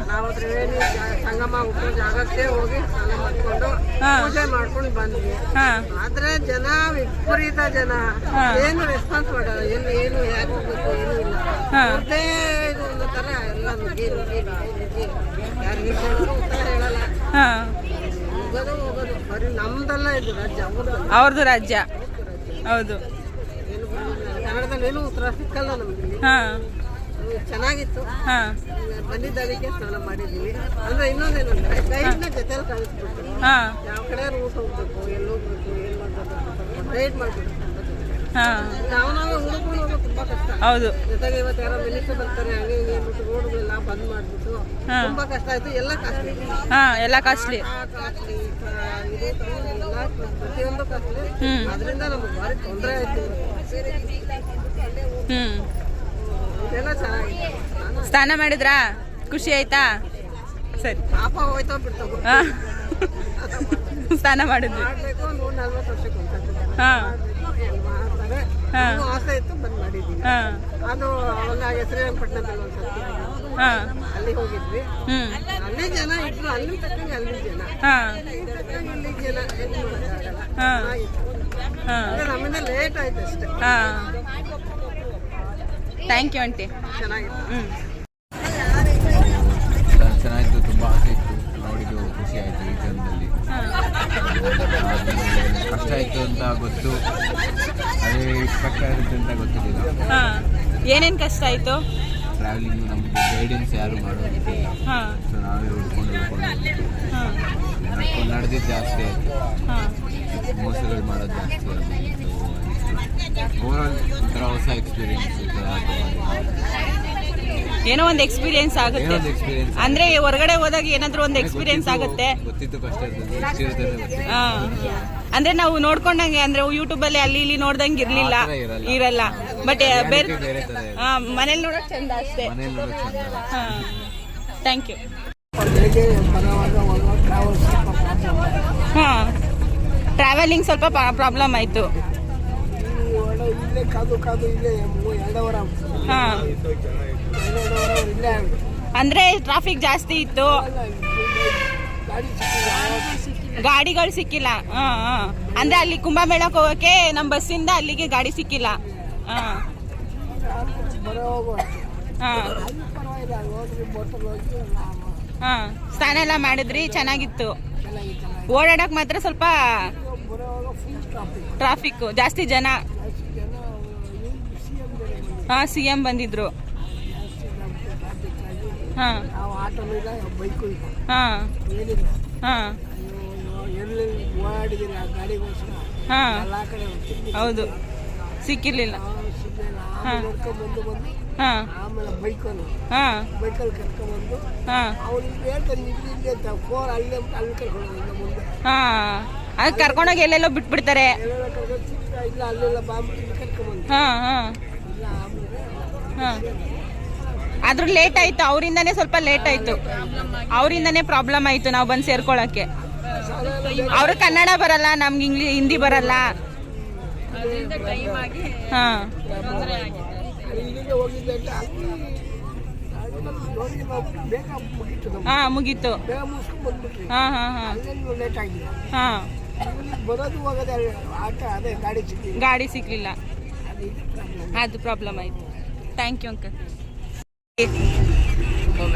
ನಾವು ತ್ರಿವೇಣಿ ಸಂಗಮ ಹುಟ್ಟೋ ಜಾಗಕ್ಕೆ ಹೋಗಿ ಸ್ನಾನ ಮಾಡ್ಕೊಂಡು ಪೂಜೆ ಮಾಡ್ಕೊಂಡು ಬಂದ್ವಿ. ಆದ್ರೆ ಜನ ವಿಪರೀತ ಜನ, ಏನು ರೆಸ್ಪಾನ್ಸ್ ಮಾಡಲ್ಲ. ಏನು ಯಾಕೆ ಹೋಗ್ಬೇಕು ಏನು ಇಲ್ಲ. ಅದೇ ಇದು ತರ ಎಲ್ಲ ನುಗ್ಗಿ ಯಾರಿಗೆ ಉತ್ತರ ಹೇಳಲ್ಲ. ನಮ್ದೆಲ್ಲ ಇದು ರಾಜ್ಯ ಅವ್ರದ್ದಲ್ಲ. ಅವ್ರದ್ದು ರಾಜ್ಯ ಹೌದು. ಏನು ಕನ್ನಡದಲ್ಲಿ ಏನು ಉತ್ತರ ಸಿಕ್ಕಲ್ಲ ನಮ್ಗೆ. ಹಾ ಚೆನ್ನಾಗಿತ್ತು. ಹಾ ಬಂದಿದ್ದ ಅದಕ್ಕೆ ಸ್ನಾನ ಮಾಡಿದ್ದೀವಿ. ಅಂದ್ರೆ ಇನ್ನೊಂದೇನಂದ್ರೆ ಗೈಡ್ನ ಜೊತೆಲಿ ಕಳಿಸ್ಬಿಟ್ಟು ಹಾ ಯಾವ ಕಡೆ ರೂಟ್ ಹೋಗ್ಬೇಕು, ಎಲ್ಲಿ ಹೋಗ್ಬೇಕು, ಏನ್ ಮಾಡ್ಬೇಕು ಗೈಡ್ ಮಾಡ್ಬಿಟ್ಟು ಹಾ ನಾವೇ ಹುಡುಕೊಂಡು ಹೋಗೋದು ತುಂಬಾ ಕಷ್ಟ. ಹೌದು. ಜೊತೆಗೆ ಇವತ್ತು ಯಾರೋ ಮಿನಿಸ್ಟರ್ ಬರ್ತಾರೆ ಹಂಗೆ ಹಿಂಗೆ ಅಂದ್ಬಿಟ್ಟು ರೋಡ್ಗಳೆಲ್ಲ ಬಂದ್ ಮಾಡ್ಬಿಟ್ಟು ತುಂಬಾ ಕಷ್ಟ ಆಯ್ತು. ಎಲ್ಲ ಕಾಸ್ಟ್ಲಿ. ಹಾ ಎಲ್ಲ ಕಾಸ್ಟ್ಲಿ. ಕಾಸ್ಟ್ಲಿ ಇದು ಎಲ್ಲ ಪ್ರತಿಯೊಂದು ಕಾಸ್ಟ್ಲಿ. ಅದರಿಂದ ನಮ್ಗೆ ಭಾರಿ ತೊಂದರೆ ಆಯ್ತು. ಇದೆಲ್ಲ ಚೆನ್ನಾಗಿದೆ. ಸ್ನಾನ ಮಾಡಿದ್ರಾ? ಖುಷಿ ಆಯ್ತಾ? ಸರಿ. ಪಾಪ ಹೋಯ್ತಾ ಬಿಡ್ತಾವ. ಸ್ನಾನ ಮಾಡಿದ್ವಿ. ಮಾಡ್ಬೇಕು 140 ವರ್ಷಕ್ಕೆ ಹಾ ಮಾಡ್ತಾರೆ. ಆಸೆ ಇತ್ತು ಬಂದ್ ಮಾಡಿದ್ವಿ. ಅದು ಅವಾಗ ಶ್ರೀರಂಗಪಟ್ಟಣದಲ್ಲಿ ಒಂದ್ಸತಿ ಅಲ್ಲಿ ಹೋಗಿದ್ವಿ. ಅಲ್ಲಿ ಜನ ಇದ್ರು, ಅಲ್ಲಿ ತಕ್ಕಂಗೆ ಅಲ್ಲಿ ಜನ, ಇಲ್ಲಿ ತಕ್ಕಂಗೆ ಇಲ್ಲಿ ಜನ. ನಮ್ಮಿಂದ ಲೇಟ್ ಆಯ್ತು ಅಷ್ಟೇ. Thank you aunty. ಚೆನ್ನಾಗಿತ್ತು. ಚೆನ್ನಾಗಿತ್ತು. ತುಂಬ ಆಸೆ ಇತ್ತು, ನೋಡಿದ್ದು ಖುಷಿ ಆಯಿತು. ಈ ಜನ್ಮದಲ್ಲಿ ಕಷ್ಟ ಆಯಿತು ಅಂತ ಗೊತ್ತು, ಅದೇ ಇಷ್ಟು ಕಷ್ಟ ಇರುತ್ತೆ ಅಂತ ಗೊತ್ತಿರಲಿಲ್ಲ. ಏನೇನು ಕಷ್ಟ ಆಯಿತು? ಟ್ರಾವೆಲಿಂಗು ನಮಗೆ ಗೈಡೆನ್ಸ್ ಯಾರು ಮಾಡೋದಿಲ್ಲ. ಸೊ ನಾವೇ ಹುಡ್ಕೊಂಡು ನಡೆದಿದ್ದು ಜಾಸ್ತಿ ಆಯಿತು, ಮೋಸಗಳು ಮಾಡೋದು ಜಾಸ್ತಿ ಆಯಿತು. ಓವರಾಲ್ ಒಂಥರ ಹೊಸ ಎಕ್ಸ್ಪೀರಿಯನ್ಸ್. ಏನೋ ಒಂದು ಎಕ್ಸ್ಪೀರಿಯನ್ಸ್ ಆಗುತ್ತೆ. ಅಂದ್ರೆ ಹೊರಗಡೆ ಹೋದಾಗ ಏನಾದ್ರೂ ಒಂದು ಎಕ್ಸ್ಪೀರಿಯನ್ಸ್ ಆಗುತ್ತೆ. ಗೊತ್ತಿತ್ತು ಕಷ್ಟ ಅಂದ್ರೆ ನಾವು ನೋಡ್ಕೊಂಡಂಗೆ, ಅಂದ್ರೆ ಯೂಟ್ಯೂಬ್ ಅಲ್ಲಿ ಅಲ್ಲಿ ಇಲ್ಲಿ ನೋಡ್ದಂಗೆ ಇರಲ್ಲ. ಬಟ್ ಬೇರೆ ಮನೇಲಿ ನೋಡಕ್ ಚಂದ ಅಷ್ಟೇ. Thank you. ಹಾ ಟ್ರಾವೆಲಿಂಗ್ ಸ್ವಲ್ಪ ಪ್ರಾಬ್ಲಮ್ ಆಯ್ತು. ಹಾ ಅಂದ್ರೆ ಟ್ರಾಫಿಕ್ ಜಾಸ್ತಿ ಇತ್ತು, ಗಾಡಿಗಳು ಸಿಕ್ಕಿಲ್ಲ. ಅಂದ್ರೆ ಅಲ್ಲಿ ಕುಂಭಮೇಳಕ್ಕೆ ಹೋಗಕ್ಕೆ ನಮ್ಮ ಬಸ್ಸಿಂದ ಅಲ್ಲಿಗೆ ಗಾಡಿ ಸಿಕ್ಕಿಲ್ಲ. ಸ್ನಾನ ಎಲ್ಲ ಮಾಡಿದ್ರಿ, ಚೆನ್ನಾಗಿತ್ತು. ಓಡಾಡಕ್ ಮಾತ್ರ ಸ್ವಲ್ಪ ಟ್ರಾಫಿಕ್ ಜಾಸ್ತಿ ಜನ. CM ಬಂದಿದ್ರು. ಹೌದು, ಸಿಕ್ಕಿರ್ಲಿಲ್ಲ. ಆಮೇಲೆ ಬೈಕಲ್ಲಿ ಕರ್ಕೊಂಡ್ಬಂದು ಅವ್ರಿಗೆ ಅಲ್ಲಿ ಕರ್ಕೊಂಡು ಅದು ಕರ್ಕೊಂಡೋಗಿ ಎಲ್ಲೆಲ್ಲೋ ಬಿಟ್ಬಿಡ್ತಾರೆ. ಇಲ್ಲ ಅಲ್ಲೆಲ್ಲ ಕರ್ಕೊಂಡ್ಬಂದು ಆದ್ರೂ ಲೇಟ್ ಆಯ್ತು. ಅವರಿಂದಾನೇ ಸ್ವಲ್ಪ ಲೇಟ್ ಆಯ್ತು. ಅವರಿಂದಾನೇ ಪ್ರಾಬ್ಲಮ್ ಆಯ್ತು ನಾವು ಬಂದು ಸೇರ್ಕೊಳಕ್ಕೆ. ಅವ್ರ ಕನ್ನಡ ಬರಲ್ಲ, ನಮ್ಗೆ ಹಿಂದಿ ಬರಲ್ಲ. ಮುಗೀತು. ಗಾಡಿ ಸಿಕ್ಲಿಲ್ಲ, ಅದು ಪ್ರಾಬ್ಲಮ್ ಆಯ್ತು. Thank you uncle.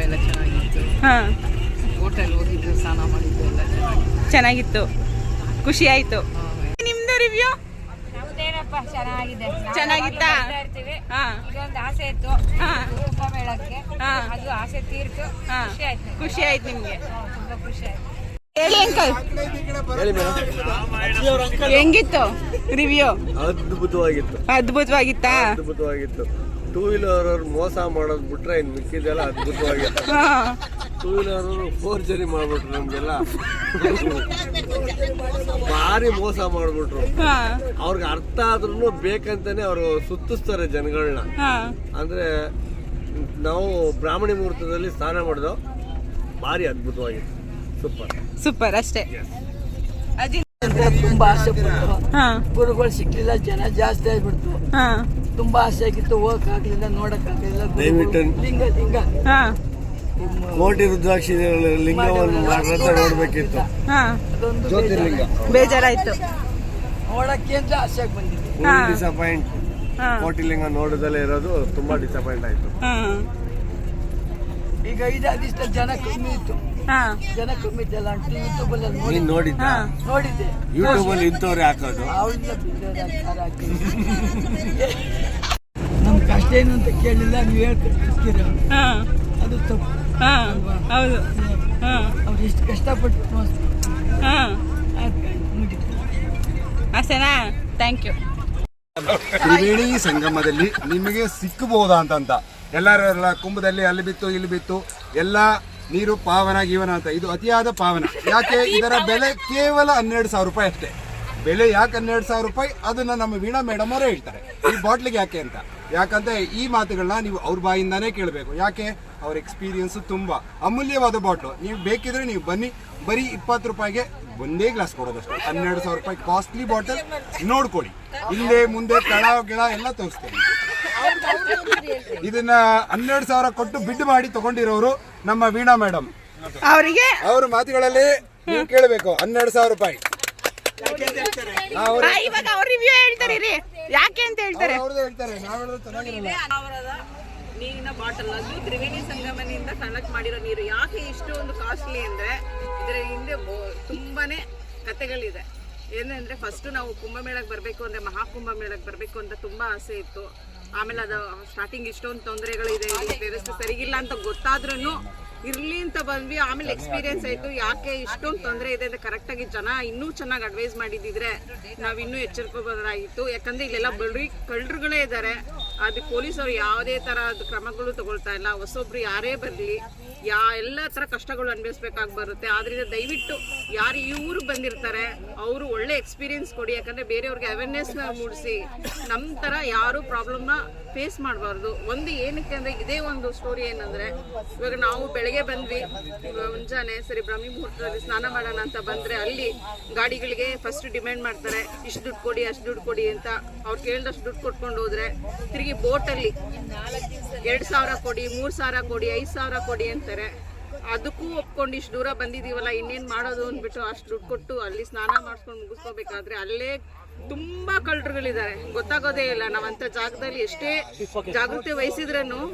ಎಲ್ಲ ಚೆನ್ನಾಗಿತ್ತು. ಹೋಟೆಲ್ ಹೋಗಿದ್ದು, ಸ್ನಾನ ಮಾಡಿದ್ದು ಎಲ್ಲ ಚೆನ್ನಾಗಿತ್ತು. ಖುಷಿ ಆಯ್ತು. ನಿಮ್ದು ರಿವ್ಯೂ? ಚೆನ್ನಾಗಿತ್ತಾ? ಇದೊಂದು ಆಸೆ ಇತ್ತು ಕುಂಭಮೇಳಕ್ಕೆ, ಅದು ಆಸೆ ತೀರ್ತು. ಖುಷಿ ಆಯ್ತು ನಿಮ್ಗೆ? ತುಂಬಾ ಖುಷಿ ಆಯ್ತು. ಹೇಳಿ ಅಂಕಲ್, ಹೆಂಗಿತ್ತು ರಿವ್ಯೂ? ಅದ್ಭುತವಾಗಿತ್ತಾ? ಟೂ ವೀಲರ್ ಅವ್ರು ಮೋಸ ಮಾಡೋದು ಬಿಟ್ರೆ ಇನ್ ಮಿಕ್ಕಿದೆಲ್ಲ ಅದ್ಭುತವಾಗಿತ್ತು. ಟೂ ವೀಲರ್ ಅವರು ಫೋರ್ಜರಿ ಮಾಡ್ಬಿಟ್ರು, ನಮ್ಗೆಲ್ಲ ಭಾರಿ ಮೋಸ ಮಾಡ್ಬಿಟ್ರು. ಅವ್ರಿಗೆ ಅರ್ಥ ಆದ್ರೂ ಬೇಕಂತಾನೆ ಅವ್ರು ಸುತ್ತಿಸ್ತಾರೆ ಜನಗಳನ್ನ. ಅಂದ್ರೆ ನಾವು ಬ್ರಾಹ್ಮಣಿ ಮುಹೂರ್ತದಲ್ಲಿ ಸ್ನಾನ ಮಾಡಿದ್ವು, ಭಾರಿ ಅದ್ಭುತವಾಗಿತ್ತು. ಸೂಪರ್ ಅಷ್ಟೇ. ತುಂಬಾ ಆಸೆ ಪಟ್ಟು ಗುರುಗಳು ಸಿಕ್ಲಿಲ್ಲ, ಜನ ಜಾಸ್ತಿ ಆಗ್ಬಿಡ್ತು. ತುಂಬಾ ಆಸೆ ಆಗಿತ್ತು, ಹೋಗಕ್ ಆಗ್ಲಿಲ್ಲ, ನೋಡಕ್ ಆಗ್ಲಿಲ್ಲ. ಲಿಂಗ ಕೋಟಿ ರುದ್ರಾಕ್ಷಿ ಲಿಂಗವನ್ನು ನೋಡ್ಬೇಕಿತ್ತು. ಜ್ಯೋತಿರ್ಲಿಂಗ ಬೇಜಾರಾಯ್ತು ನೋಡಕ್ಕೆ ಅಂತ ಆಸೆಯಾಗಿ ಬಂದಿದೆ. ಡಿಸಪಾಯಿಂಟ್. ಕೋಟಿಲಿಂಗ ನೋಡದಲ್ಲೇ ಇರೋದು ತುಂಬಾ ಡಿಸಪಾಯಿಂಟ್ ಆಯ್ತು. ಈಗ 5 ದಿವಸ ಜನ ಕಮ್ಮಿ ಇತ್ತು. ಜನ ಕಮ್ಮಿ ಇದ್ದಲ್ಲ ಯೂಟ್ಯೂಬಲ್ಲಿ ನೀನ್ ನೋಡಿದ್ದ ನೋಡಿದ್ದೆ. ಯೂಟ್ಯೂಬಲ್ಲಿ ಇಂಥವ್ರೆ ಹಾಕೋದು. ಅವಳಿಂದ ನಮ್ಮ ಕಷ್ಟ ಏನು ಅಂತ ಕೇಳಿಲ್ಲ, ನೀವು ಹೇಳ್ತೀರ ಅದು ತಪ್ಪು. ಹೌದು. ಅವ್ರು ಎಷ್ಟು ಕಷ್ಟಪಟ್ಟು ಅಷ್ಟೇನಾ? Thank you. ತ್ರಿವೇಣಿ ಸಂಗಮದಲ್ಲಿ ನಿಮಗೆ ಸಿಕ್ಕಬಹುದಾ ಅಂತ ಎಲ್ಲರೆಲ್ಲ ಕುಂಭದಲ್ಲಿ ಅಲ್ಲಿ ಬಿತ್ತು ಇಲ್ಲಿ ಬಿತ್ತು ಎಲ್ಲ ನೀರು ಪಾವನ ಗೀವನ ಅಂತ. ಇದು ಅತಿಯಾದ ಪಾವನ. ಯಾಕೆ? ಇದರ ಬೆಲೆ ಕೇವಲ 12,000 ರೂಪಾಯಿ ಅಷ್ಟೇ. ಬೆಲೆ ಯಾಕೆ 12,000 ರೂಪಾಯಿ ಅದನ್ನ ನಮ್ಮ ವೀಣಾ ಮೇಡಮ್ ಅವರೇ ಹೇಳ್ತಾರೆ ಈ ಬಾಟ್ಲಿಗೆ ಯಾಕೆ ಅಂತ. ಯಾಕಂದ್ರೆ ಈ ಮಾತುಗಳನ್ನ ನೀವು ಅವ್ರ ಬಾಯಿಂದಾನೇ ಕೇಳಬೇಕು. ಯಾಕೆ? ಅವ್ರ ಎಕ್ಸ್ಪೀರಿಯನ್ಸ್ ತುಂಬಾ ಅಮೂಲ್ಯವಾದ ಬಾಟ್ಲು. ನೀವು ಬೇಕಿದ್ರೆ ನೀವು ಬನ್ನಿ, ಬರೀ 20 ರೂಪಾಯಿಗೆ ಒಂದೇ ಗ್ಲಾಸ್ ಕೊಡೋದಷ್ಟೇ. 12,000 ರೂಪಾಯಿ ಕಾಸ್ಟ್ಲಿ ಬಾಟಲ್. ನೋಡ್ಕೊಳ್ಳಿ, ಹಿಂದೆ ಮುಂದೆ ತಳ ಗಿಳ ಎಲ್ಲ ತೋರಿಸ್ತೇನೆ. ಇದನ್ನ 12,000 ಕೊಟ್ಟು ಬಿಡ್ ಮಾಡಿ ತಗೊಂಡಿರೋರು ನಮ್ಮ ವೀಣಾ ಮೇಡಮ್. ಅವರಿಗೆ ಅವ್ರ ಮಾತುಗಳಲ್ಲಿ ನೀವು ಕೇಳಬೇಕು. 12,000 ರೂಪಾಯಿ ಇವಾಗ ಅವ್ರ ರಿವ್ಯೂ ಹೇಳ್ತಾರೆ ರೀ, ಯಾಕೆ ಅಂತ ಹೇಳ್ತಾರೆ. ಹೇಳ್ತಾರೆ, ನಾವು ಹೇಳೋದು ಚೆನ್ನಾಗಿರಲ್ಲ. ಅವರದ ನೀರಿನ ಬಾಟಲ್ ಅದು ತ್ರಿವೇಣಿ ಸಂಗಮನಿಂದ ಕನೆಕ್ಟ್ ಮಾಡಿರೋ ನೀರು. ಯಾಕೆ ಇಷ್ಟೊಂದು ಕಾಸ್ಟ್ಲಿ ಅಂದ್ರೆ ಇದರ ಹಿಂದೆ ತುಂಬಾನೇ ಕತೆಗಳಿದೆ. ಏನಂದ್ರೆ ಫಸ್ಟ್ ನಾವು ಕುಂಭಮೇಳಕ್ಕೆ ಬರಬೇಕು ಅಂದ್ರೆ ಮಹಾಕುಂಭಮೇಳಕ್ಕೆ ಬರಬೇಕು ಅಂತ ತುಂಬಾ ಆಸೆ ಇತ್ತು. ಆಮೇಲೆ ಅದು ಸ್ಟಾರ್ಟಿಂಗ್ ಇಷ್ಟೊಂದು ತೊಂದರೆಗಳಿದೆ, ವ್ಯವಸ್ಥೆ ಸರಿಗಿಲ್ಲ ಅಂತ ಗೊತ್ತಾದ್ರೂ ಇರ್ಲಿ ಅಂತ ಬಂದ್ವಿ. ಆಮೇಲೆ ಎಕ್ಸ್ಪೀರಿಯನ್ಸ್ ಆಯ್ತು ಯಾಕೆ ಇಷ್ಟೊಂದು ತೊಂದರೆ ಇದೆ ಅಂತ. ಕರೆಕ್ಟಾಗಿ ಜನ ಇನ್ನೂ ಚೆನ್ನಾಗಿ ಅಡ್ವೈಸ್ ಮಾಡಿದಿದ್ರೆ ನಾವು ಇನ್ನೂ ಎಚ್ಚರಿಕೋಬೋದಾಗಿತ್ತು. ಯಾಕಂದ್ರೆ ಇಲ್ಲೆಲ್ಲ ಬರೀ ಕಳ್ಳರುಗಳೇ ಇದ್ದಾರೆ. ಅದು ಪೊಲೀಸರು ಯಾವುದೇ ತರಹದ ಕ್ರಮಗಳು ತಗೊಳ್ತಾ ಇಲ್ಲ. ಹೊಸೊಬ್ರು ಯಾರೇ ಬರಲಿ ಎಲ್ಲ ಥರ ಕಷ್ಟಗಳು ಅನುಭವಿಸ್ಬೇಕಾಗಿ ಬರುತ್ತೆ. ಆದ್ರಿಂದ ದಯವಿಟ್ಟು ಯಾರು ಈ ಊರಿಗೆ ಬಂದಿರ್ತಾರೆ ಅವರು ಒಳ್ಳೆ ಎಕ್ಸ್ಪೀರಿಯನ್ಸ್ ಕೊಡಿ. ಯಾಕಂದರೆ ಬೇರೆಯವ್ರಿಗೆ ಅವೇರ್ನೆಸ್ನ ಮೂಡಿಸಿ ನಮ್ಮ ಥರ ಯಾರೂ ಪ್ರಾಬ್ಲಮ್ನ ಫೇಸ್ ಮಾಡಬಾರ್ದು. ಒಂದು ಏನಕ್ಕೆ ಅಂದರೆ ಇದೇ ಒಂದು ಸ್ಟೋರಿ ಏನಂದರೆ, ಇವಾಗ ನಾವು ಬೆಳಗ್ಗೆ ಬಂದ್ವಿ ಮುಂಜಾನೆ, ಸರಿ ಬ್ರಾಹ್ಮಿ ಮುಹೂರ್ತದಲ್ಲಿ ಸ್ನಾನ ಮಾಡೋಣ ಅಂತ ಬಂದರೆ ಅಲ್ಲಿ ಗಾಡಿಗಳಿಗೆ ಫಸ್ಟ್ ಡಿಮ್ಯಾಂಡ್ ಮಾಡ್ತಾರೆ, ಇಷ್ಟು ದುಡ್ಡು ಕೊಡಿ ಅಷ್ಟು ದುಡ್ಡು ಕೊಡಿ ಅಂತ. ಅವ್ರು ಕೇಳಿದಷ್ಟು ದುಡ್ಡು ಕೊಟ್ಕೊಂಡು ಹೋದರೆ ತಿರುಗಿ ಬೋಟಲ್ಲಿ 2,000 ಕೊಡಿ, 3,000 ಕೊಡಿ, 5,000 ಕೊಡಿ ಅಂತಾರೆ. ಅದಕ್ಕೂ ಒಪ್ಕೊಂಡು ಇಷ್ಟು ದೂರ ಬಂದಿದ್ದೀವಲ್ಲ ಇನ್ನೇನು ಮಾಡೋದು ಅಂದ್ಬಿಟ್ಟು ಅಷ್ಟು ದುಡ್ಡು ಕೊಟ್ಟು ಅಲ್ಲಿ ಸ್ನಾನ ಮಾಡಿಸ್ಕೊಂಡು ಮುಗಿಸ್ಕೋಬೇಕಾದ್ರೆ ಅಲ್ಲೇ ತುಂಬ ಕಳ್ಳರುಗಳಿದ್ದಾರೆ, ಗೊತ್ತಾಗೋದೇ ಇಲ್ಲ. ನಾವಂಥ ಜಾಗದಲ್ಲಿ ಎಷ್ಟೇ ಜಾಗೃತಿ ವಹಿಸಿದ್ರೂ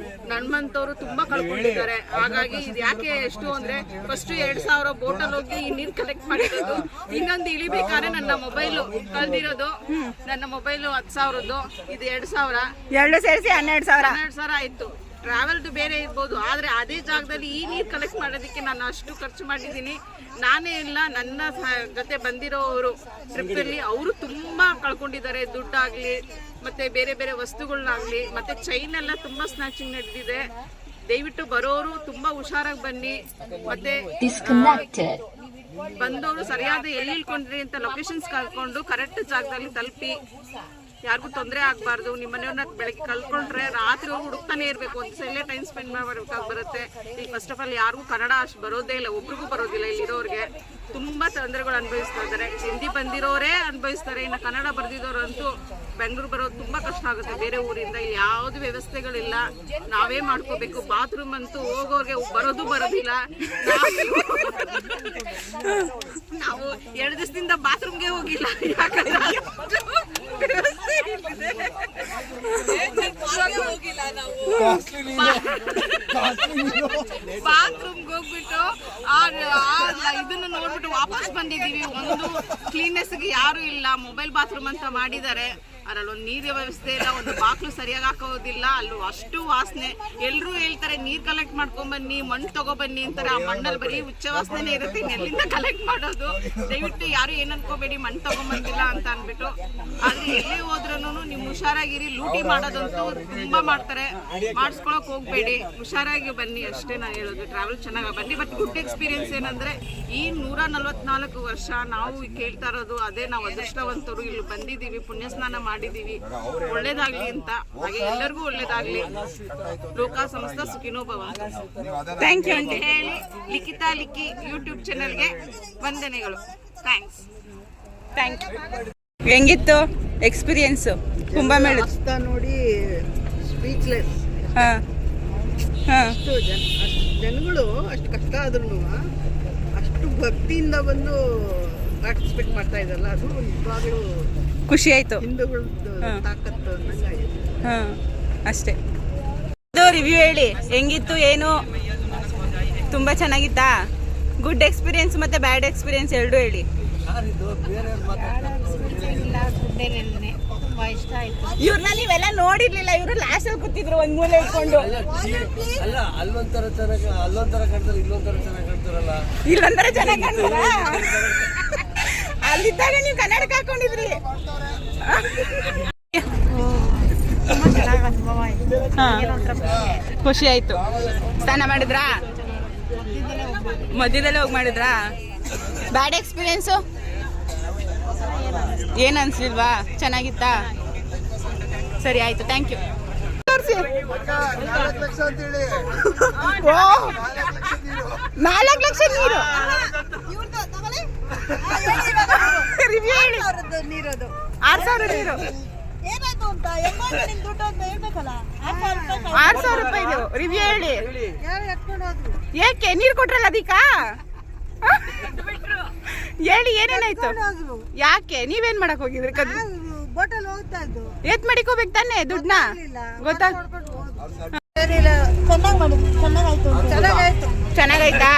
ನಮ್ಮಂಥವ್ರು ತುಂಬ ಕಳ್ಕೊಂಡಿದ್ದಾರೆ. ಹಾಗಾಗಿ ಇದು ಯಾಕೆ ಎಷ್ಟು ಅಂದರೆ ಫಸ್ಟ್ 2,000 ಬೋಟಲ್ಲಿ ಹೋಗಿ ಈ ನೀರು ಕಲೆಕ್ಟ್ ಮಾಡಿರೋದು. ಇನ್ನೊಂದು ಇಳಿಬೇಕಾದ್ರೆ ನನ್ನ ಮೊಬೈಲು ಕಳೆದಿರೋದು, ನನ್ನ ಮೊಬೈಲು 10,000ದ್ದು, ಇದು 2,000, ಎರಡು ಸೇರಿಸಿ 12,000 ಆಯಿತು. ಟ್ರಾವೆಲ್ದು ಬೇರೆ ಇರ್ಬೋದು, ಆದರೆ ಅದೇ ಜಾಗದಲ್ಲಿ ಈ ನೀರು ಕಲೆಕ್ಟ್ ಮಾಡೋದಕ್ಕೆ ನಾನು ಅಷ್ಟು ಖರ್ಚು ಮಾಡಿದ್ದೀನಿ. ನಾನೇ ಇಲ್ಲ, ನನ್ನ ಜೊತೆ ಬಂದಿರೋರು ಟ್ರಿಪ್ಪಲ್ಲಿ ಅವರು ತುಂಬ ಕಳ್ಕೊಂಡಿದ್ದಾರೆ, ದುಡ್ಡಾಗಲಿ ಮತ್ತು ಬೇರೆ ಬೇರೆ ವಸ್ತುಗಳನ್ನಾಗಲಿ. ಮತ್ತು ಚೈನ್ ಎಲ್ಲ ತುಂಬ ಸ್ನ್ಯಾಚಿಂಗ್ ನಡೆದಿದೆ. ದಯವಿಟ್ಟು ಬರೋರು ತುಂಬ ಹುಷಾರಾಗಿ ಬನ್ನಿ. ಮತ್ತು ಬಂದವರು ಸರಿಯಾದ ಎಲ್ಲಿ ಇಳ್ಕೊಂಡ್ರಿ ಅಂತ ಲೊಕೇಶನ್ಸ್ ಕಳ್ಕೊಂಡು ಕರೆಕ್ಟ್ ಜಾಗದಲ್ಲಿ ತಲುಪಿ. ಯಾರಿಗೂ ತೊಂದರೆ ಆಗಬಾರ್ದು. ನಿಮ್ಮ ಮನೆಯವ್ರನ್ನ ಬೆಳಗ್ಗೆ ಕಲ್ತ್ಕೊಂಡ್ರೆ ರಾತ್ರಿ ಹುಡುಕ್ತಾನೆ ಇರಬೇಕು, ಒಂದು ಸಲ ಟೈಮ್ ಸ್ಪೆಂಡ್ ಮಾಡಬೇಕಾಗಿ ಬರುತ್ತೆ. ಈಗ ಫಸ್ಟ್ ಆಫ್ ಆಲ್ ಯಾರಿಗೂ ಕನ್ನಡ ಅಷ್ಟು ಬರೋದೇ ಇಲ್ಲ, ಒಬ್ರಿಗೂ ಬರೋದಿಲ್ಲ. ಇಲ್ಲಿರೋರಿಗೆ ತುಂಬ ತೊಂದರೆಗಳು ಅನುಭವಿಸ್ತಾ ಇದ್ದಾರೆ. ಹಿಂದಿ ಬಂದಿರೋರೇ ಅನುಭವಿಸ್ತಾರೆ, ಇನ್ನು ಕನ್ನಡ ಬರ್ದಿದ್ದವರಂತೂ ಬೆಂಗಳೂರು ಬರೋದು ತುಂಬ ಕಷ್ಟ ಆಗುತ್ತೆ. ಬೇರೆ ಊರಿಂದ ಇಲ್ಲಿ ಯಾವುದು ವ್ಯವಸ್ಥೆಗಳಿಲ್ಲ, ನಾವೇ ಮಾಡ್ಕೋಬೇಕು. ಬಾತ್ರೂಮ್ ಅಂತೂ ಹೋಗೋರಿಗೆ ಬರೋದಿಲ್ಲ. ನಾವು 2 ದಿವಸದಿಂದ ಬಾತ್ರೂಮ್ಗೆ ಹೋಗಿಲ್ಲ, ಯಾಕಂದ್ರೆ ಬಾತ್ರೂಮ್ಗೆ ಹೋಗ್ಬಿಟ್ಟು ಇದನ್ನು ನೋಡ್ಬಿಟ್ಟು ವಾಪಸ್ ಬಂದಿದ್ದೀವಿ. ಒಂದು ಕ್ಲೀನ್ನೆಸ್ಗೆ ಯಾರು ಇಲ್ಲ, ಮೊಬೈಲ್ ಬಾತ್ರೂಮ್ ಅಂತ ಮಾಡಿದ್ದಾರೆ. ಅದರಲ್ಲಿ ಒಂದು ನೀರಿನ ವ್ಯವಸ್ಥೆ ಇಲ್ಲ, ಒಂದು ಬಾಕ್ಲು ಸರಿಯಾಗಿ ಹಾಕೋದಿಲ್ಲ. ಅಲ್ಲೂ ಅಷ್ಟು ವಾಸನೆ. ಎಲ್ಲರೂ ಹೇಳ್ತಾರೆ ನೀರು ಕಲೆಕ್ಟ್ ಮಾಡ್ಕೊಂಬನ್ನಿ, ಮಣ್ಣು ತಗೊಬನ್ನಿ ಅಂತಾರೆ. ಆ ಮಣ್ಣಲ್ಲಿ ಬರೀ ಹುಚ್ಚ ವಾಸನೆ ಇರುತ್ತೆ, ಎಲ್ಲಿಂದ ಕಲೆಕ್ಟ್ ಮಾಡೋದು? ದಯವಿಟ್ಟು ಯಾರು ಏನು ಅನ್ಕೋಬೇಡಿ, ಮಣ್ಣು ತಗೊಂಬಂದಿಲ್ಲ ಅಂತ ಅಂದ್ಬಿಟ್ಟು. ಆದರೆ ಎಲ್ಲೇ ಹೋದ್ರೂ ನೀವು ಹುಷಾರಾಗಿರಿ. ಲೂಟಿ ಮಾಡೋದಂತೂ ತುಂಬ ಮಾಡ್ತಾರೆ, ಮಾಡಿಸ್ಕೊಳಕ್ ಹೋಗ್ಬೇಡಿ, ಹುಷಾರಾಗಿ ಬನ್ನಿ ಅಷ್ಟೇ ನಾನು ಹೇಳೋದು. ಟ್ರಾವೆಲ್ ಚೆನ್ನಾಗಿ ಬನ್ನಿ. ಬಟ್ ಗುಡ್ ಎಕ್ಸ್ಪೀರಿಯನ್ಸ್ ಏನಂದರೆ ಈ 144 ವರ್ಷ ನಾವು ಕೇಳ್ತಾ ಇರೋದು ಅದೇ, ನಾವು ಅದೃಷ್ಟವಂತರು ಇಲ್ಲಿ ಬಂದಿದ್ದೀವಿ, ಪುಣ್ಯ ಸ್ನಾನ ಮಾಡಿದ್ದೀವಿ, ಒಳ್ಳೇದಾಗ್ಲಿ ಅಂತ. ಹಾಗೆ ಎಲ್ಲರಿಗೂ ಒಳ್ಳೇದಾಗ್ಲಿ. ಲೋಕ ಸಮಸ್ತ ಸುಖಿನೋ ಭವ. ಥ್ಯಾಂಕ್ ಯು ಅಂತ ಹೇಳಿ ಲಿಖಿತಾ ಲಿಕ್ಕಿ ಯೂಟ್ಯೂಬ್ ಚಾನೆಲ್ಗೆ ವಂದನೆಗಳು. ಥ್ಯಾಂಕ್ಸ್. ಹೆಂಗಿತ್ತು ಎಕ್ಸ್ಪೀರಿಯನ್ಸು ಕುಂಭಮೇಳ? ನೋಡಿ ಸ್ಪೀಚ್ಲೆಸ್. ಅಷ್ಟು ಜನಗಳು ಅಷ್ಟು ಕಷ್ಟ ಆದ್ರೂ ಅಷ್ಟು ಭಕ್ತಿಯಿಂದ ಬಂದು ಪಾರ್ಟಿಸಿಪೇಟ್ ಮಾಡ್ತಾ ಇದ್ದಾರಲ್ಲ, ಅದು ನಿಜವಾಗ್ಲೂ ಖುಷಿ ಆಯ್ತು. ಹಿಂದೂಗಳದ್ದು ತಾಕತ್ತು ಅಷ್ಟೇ. ರಿವ್ಯೂ ಹೇಳಿ, ಹೆಂಗಿತ್ತು ಏನು? ತುಂಬಾ ಚೆನ್ನಾಗಿತ್ತಾ? ಗುಡ್ ಎಕ್ಸ್ಪೀರಿಯನ್ಸ್ ಮತ್ತೆ ಬ್ಯಾಡ್ ಎಕ್ಸ್ಪೀರಿಯನ್ಸ್ ಎರಡು ಹೇಳಿ. ತುಂಬಾ ಇಷ್ಟ ಆಯ್ತು. ಇವ್ರನ್ನ ನೀವೆಲ್ಲ ನೋಡಿರ್ಲಿಲ್ಲ, ಇವ್ರು ಲಾಸ್ಟ್ ಅಲ್ಲಿ ಕೂತಿದ್ರು ಒಂದ್ ಮೂಲೆ ಇಟ್ಕೊಂಡು. ಅಲ್ಲ ಅಲ್ಲೊಂಥರ ಚೆನ್ನಾಗಿ ಅಲ್ಲೊಂಥರ ಕಾಣ್ತಾರೆ, ಇಲ್ಲೊಂಥರ ಚೆನ್ನಾಗಿ ಕಾಣ್ತಾರಲ್ಲ. ಇಲ್ಲೊಂಥರ ಚೆನ್ನಾಗಿ ಕಾಣ್ತಾರ. ಅಲ್ಲಿದ್ದಾಗ ನೀವು ಕನ್ನಡಕ ಹಾಕೊಂಡಿದ್ರಿ. ಖುಷಿ ಆಯ್ತು. ಸ್ನಾನ ಮಾಡಿದ್ರಾ? ಮಧ್ಯದಲ್ಲೇ ಹೋಗಿ ಮಾಡಿದ್ರಾ? ಬ್ಯಾಡ್ ಎಕ್ಸ್ಪೀರಿಯನ್ಸು ಏನ್ ಅನ್ಸ್ಲಿಲ್ವಾ? ಚೆನ್ನಾಗಿತ್ತಾ? ಸರಿ ಆಯ್ತು, ಥ್ಯಾಂಕ್ ಯು. 4 ಲಕ್ಷ ಅಂತೇಳಿ 4 ಲಕ್ಷ ನೀರು ರಿವ್ಯೂ ಹೇಳಿ. 6,000 ನೀರು, 6,000 ರೂಪಾಯಿದು ರಿವ್ಯೂ ಹೇಳಿ. ಏಕೆ ನೀರು ಕೊಟ್ರಲ್ಲ ಅದಕ್ಕಾ? ಹೇಳಿ ಏನೇನಾಯ್ತು? ಯಾಕೆ ನೀವೇನ್ ಮಾಡಕ್ ಹೋಗಿದ್ರಿ? ಬೋಟಲ್ ಹೋಗ್ತಾ ಇದ್ದು ಎತ್ ಮಡಿಕೋಬೇಕು ತಾನೆ ದುಡ್ಡನ್ನ? ಗೊತ್ತಾ? ಚೆನ್ನಾಗಾಯ್ತಾ?